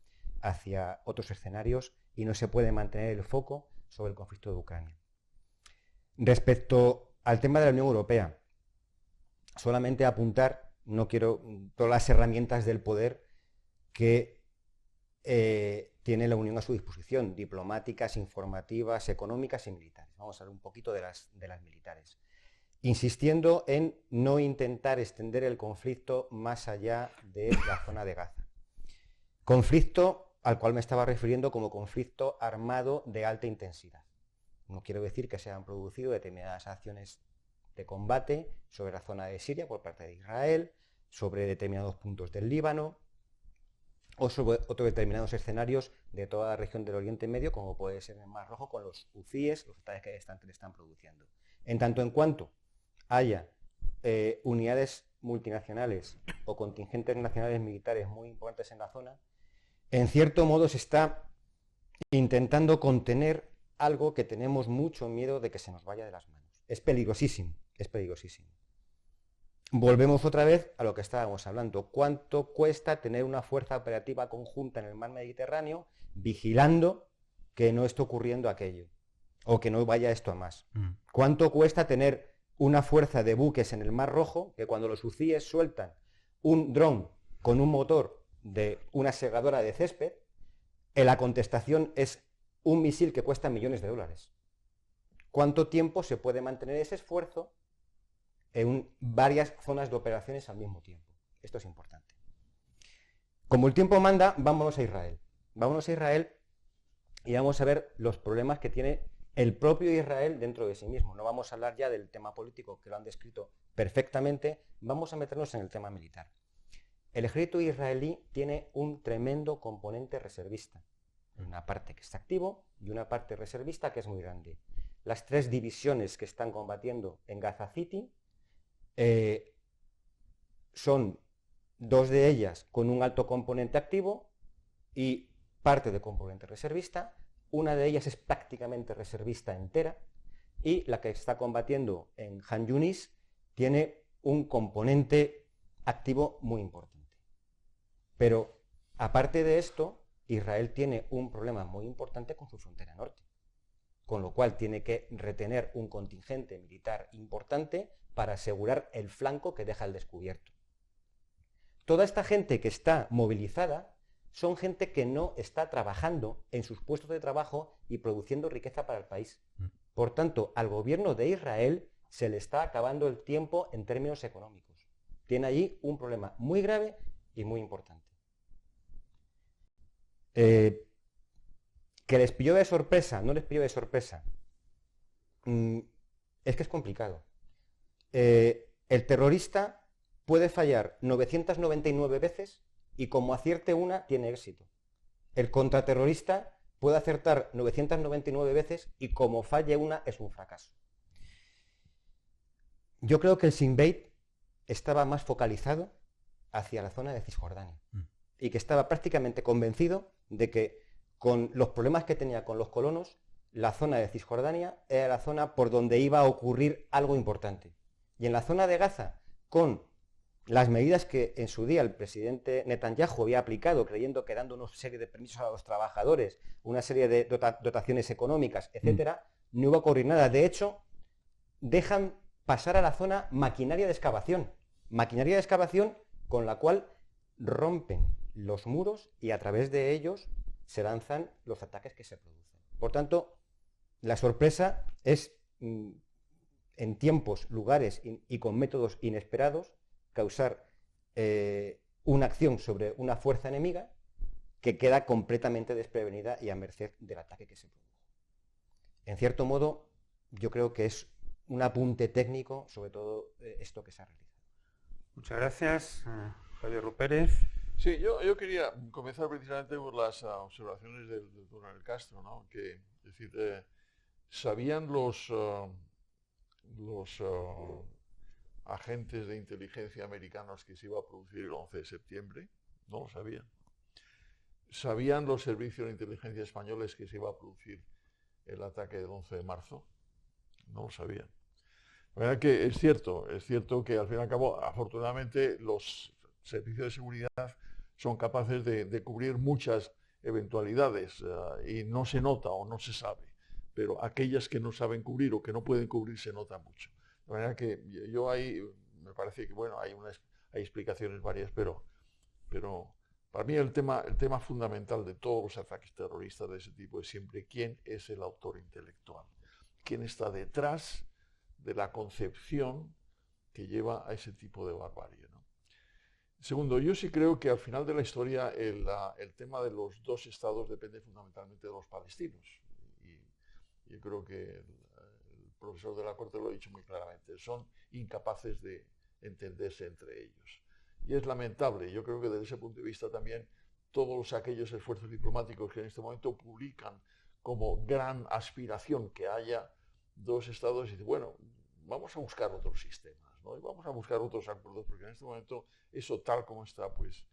hacia otros escenarios y no se puede mantener el foco sobre el conflicto de Ucrania. Respecto al tema de la Unión Europea, solamente apuntar, no quiero, todas las herramientas del poder que tiene la Unión a su disposición, diplomáticas, informativas, económicas y militares. Vamos a hablar un poquito de las militares. Insistiendo en no intentar extender el conflicto más allá de la zona de Gaza. Conflicto al cual me estaba refiriendo como conflicto armado de alta intensidad. No quiero decir que se hayan producido determinadas acciones de combate sobre la zona de Siria por parte de Israel, sobre determinados puntos del Líbano o sobre otros determinados escenarios de toda la región del Oriente Medio, como puede ser el Mar Rojo con los hutíes, los ataques que están produciendo. En tanto en cuanto haya unidades multinacionales o contingentes nacionales militares muy importantes en la zona, en cierto modo se está intentando contener algo que tenemos mucho miedo de que se nos vaya de las manos. Es peligrosísimo, es peligrosísimo. volvemos otra vez a lo que estábamos hablando. ¿Cuánto cuesta tener una fuerza operativa conjunta en el mar Mediterráneo vigilando que no esté ocurriendo aquello o que no vaya esto a más? ¿Cuánto cuesta tener una fuerza de buques en el Mar Rojo que cuando los huthíes sueltan un dron con un motor de una segadora de césped, la contestación es un misil que cuesta millones de dólares? ¿Cuánto tiempo se puede mantener ese esfuerzo en varias zonas de operaciones al mismo tiempo? Esto es importante. Como el tiempo manda, vámonos a Israel. Vámonos a Israel y vamos a ver los problemas que tiene el propio Israel dentro de sí mismo. No vamos a hablar ya del tema político, que lo han descrito perfectamente, vamos a meternos en el tema militar. El ejército israelí tiene un tremendo componente reservista. Una parte que está activo y una parte reservista que es muy grande. Las 3 divisiones que están combatiendo en Gaza City son 2 de ellas con un alto componente activo y parte de componente reservista. Una de ellas es prácticamente reservista entera y la que está combatiendo en Han Yunis tiene un componente activo muy importante. Pero aparte de esto, Israel tiene un problema muy importante con su frontera norte, con lo cual tiene que retener un contingente militar importante para asegurar el flanco que deja al descubierto. Toda esta gente que está movilizada son gente que no está trabajando en sus puestos de trabajo y produciendo riqueza para el país. Por tanto, al gobierno de Israel se le está acabando el tiempo en términos económicos. Tiene allí un problema muy grave y muy importante. Que les pilló de sorpresa, no les pilló de sorpresa. Es que es complicado. El terrorista puede fallar 999 veces y como acierte una, tiene éxito. El contraterrorista puede acertar 999 veces y como falle una, es un fracaso. Yo creo que el Sinn Beit estaba más focalizado hacia la zona de Cisjordania y que estaba prácticamente convencido de que con los problemas que tenía con los colonos, la zona de Cisjordania era la zona por donde iba a ocurrir algo importante. Y en la zona de Gaza, con las medidas que en su día el presidente Netanyahu había aplicado, creyendo que dando una serie de permisos a los trabajadores, una serie de dotaciones económicas, etcétera, no iba a ocurrir nada. De hecho, dejan pasar a la zona maquinaria de excavación con la cual rompen los muros y a través de ellos se lanzan los ataques que se producen. Por tanto, la sorpresa es, en tiempos, lugares y con métodos inesperados, causar una acción sobre una fuerza enemiga que queda completamente desprevenida y a merced del ataque que se produjo. En cierto modo, yo creo que es un apunte técnico sobre todo esto que se ha realizado. Muchas gracias, Javier Rupérez. Sí, yo quería comenzar precisamente por las observaciones del coronel Castro, ¿no? Que, es decir, ¿sabían los agentes de inteligencia americanos que se iba a producir el 11 de septiembre? No lo sabían. ¿Sabían los servicios de inteligencia españoles que se iba a producir el ataque del 11 de marzo? No lo sabían. La verdad que es cierto que al fin y al cabo, afortunadamente, los servicios de seguridad son capaces de cubrir muchas eventualidades y no se nota o no se sabe, pero aquellas que no saben cubrir o que no pueden cubrir se nota mucho. De manera que yo ahí me parece que bueno, hay explicaciones varias, pero para mí el tema fundamental de todos los ataques terroristas de ese tipo es siempre quién es el autor intelectual, quién está detrás de la concepción que lleva a ese tipo de barbarie, ¿no? Segundo, yo sí creo que al final de la historia el tema de los 2 estados depende fundamentalmente de los palestinos. Y yo creo que el profesor de la Corte lo ha dicho muy claramente, son incapaces de entenderse entre ellos. Y es lamentable, yo creo que desde ese punto de vista también todos aquellos esfuerzos diplomáticos que en este momento publican como gran aspiración que haya 2 estados y dicen, bueno, vamos a buscar otros sistemas, ¿no? Y vamos a buscar otros acuerdos, porque en este momento eso tal como está, pues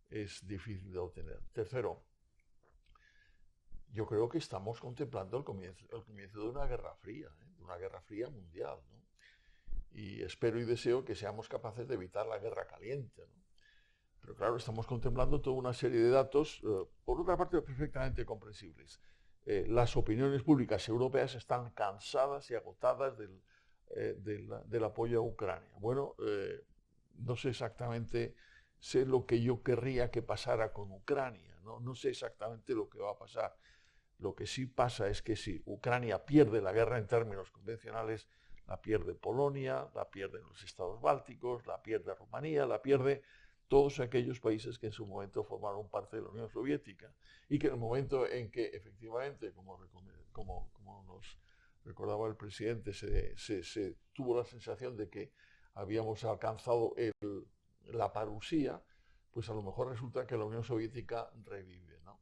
es difícil de obtener. Tercero, yo creo que estamos contemplando el comienzo de una guerra fría, de una guerra fría mundial, ¿no? y espero y deseo que seamos capaces de evitar la guerra caliente, ¿no? Pero claro, estamos contemplando toda una serie de datos, por otra parte, perfectamente comprensibles. Las opiniones públicas europeas están cansadas y agotadas del apoyo a Ucrania. Bueno, no sé exactamente, sé lo que yo querría que pasara con Ucrania, ¿no? No sé exactamente lo que va a pasar. Lo que sí pasa es que si Ucrania pierde la guerra en términos convencionales, la pierde Polonia, la pierden los estados bálticos, la pierde Rumanía, la pierde todos aquellos países que en su momento formaron parte de la Unión Soviética y que en el momento en que efectivamente, como nos recordaba el presidente, se tuvo la sensación de que habíamos alcanzado la parusía, pues a lo mejor resulta que la Unión Soviética revive, ¿no?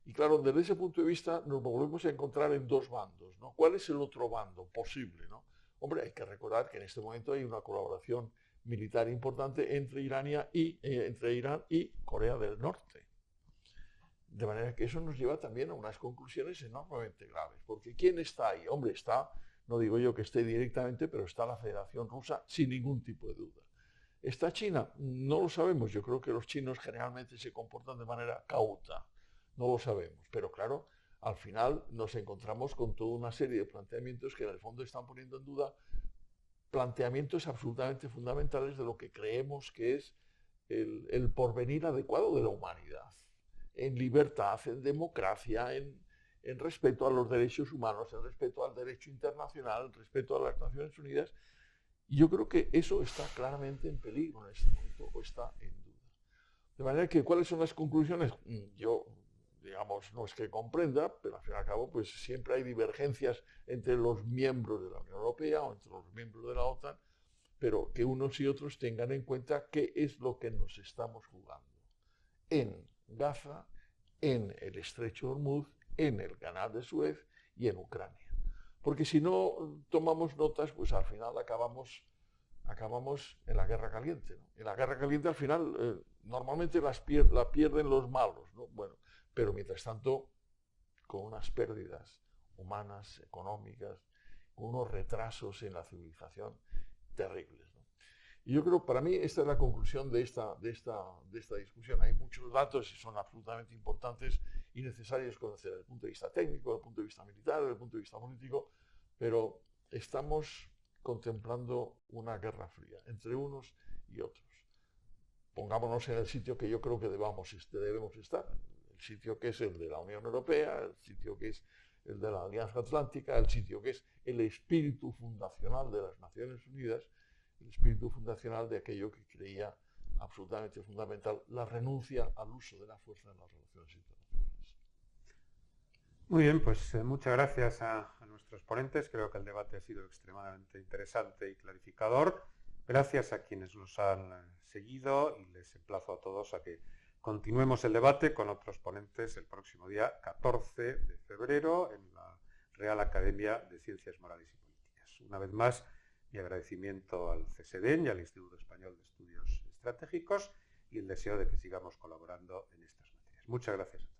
Y claro, desde ese punto de vista nos volvemos a encontrar en dos bandos, ¿no? ¿Cuál es el otro bando posible, ¿no? Hombre, hay que recordar que en este momento hay una colaboración militar importante entre Irán y Corea del Norte. De manera que eso nos lleva también a unas conclusiones enormemente graves. Porque ¿quién está ahí? Hombre, está, no digo yo que esté directamente, pero está la Federación Rusa sin ningún tipo de duda. ¿Está China? No lo sabemos. Yo creo que los chinos generalmente se comportan de manera cauta. No lo sabemos. Pero claro, al final nos encontramos con toda una serie de planteamientos que en el fondo están poniendo en duda planteamientos absolutamente fundamentales de lo que creemos que es el porvenir adecuado de la humanidad, en libertad, en democracia, en respeto a los derechos humanos, en respeto al derecho internacional, en respeto a las Naciones Unidas. Y yo creo que eso está claramente en peligro en este momento, o está en duda. De manera que, ¿cuáles son las conclusiones? Yo, digamos, no es que comprenda, pero al fin y al cabo, pues siempre hay divergencias entre los miembros de la Unión Europea o entre los miembros de la OTAN, pero que unos y otros tengan en cuenta qué es lo que nos estamos jugando en Gaza, en el Estrecho de Hormuz, en el Canal de Suez y en Ucrania. Porque si no tomamos notas, pues al final acabamos en la guerra caliente, ¿no? En la guerra caliente al final normalmente la pierden los malos, ¿no? Bueno, pero mientras tanto con unas pérdidas humanas, económicas, con unos retrasos en la civilización terribles, ¿no? Y yo creo, para mí, esta es la conclusión de esta discusión. Hay muchos datos y son absolutamente importantes y necesarios conocer desde el punto de vista técnico, desde el punto de vista militar, desde el punto de vista político, pero estamos contemplando una guerra fría entre unos y otros. Pongámonos en el sitio que yo creo que debemos estar, el sitio que es el de la Unión Europea, el sitio que es el de la Alianza Atlántica, el sitio que es el espíritu fundacional de las Naciones Unidas, el espíritu fundacional de aquello que creía absolutamente fundamental, la renuncia al uso de la fuerza en las relaciones internacionales. Muy bien, pues muchas gracias a nuestros ponentes. Creo que el debate ha sido extremadamente interesante y clarificador. Gracias a quienes nos han seguido y les emplazo a todos a que continuemos el debate con otros ponentes el próximo día 14 de febrero en la Real Academia de Ciencias Morales y Políticas. Una vez más, mi agradecimiento al CSDEN y al Instituto Español de Estudios Estratégicos y el deseo de que sigamos colaborando en estas materias. Muchas gracias.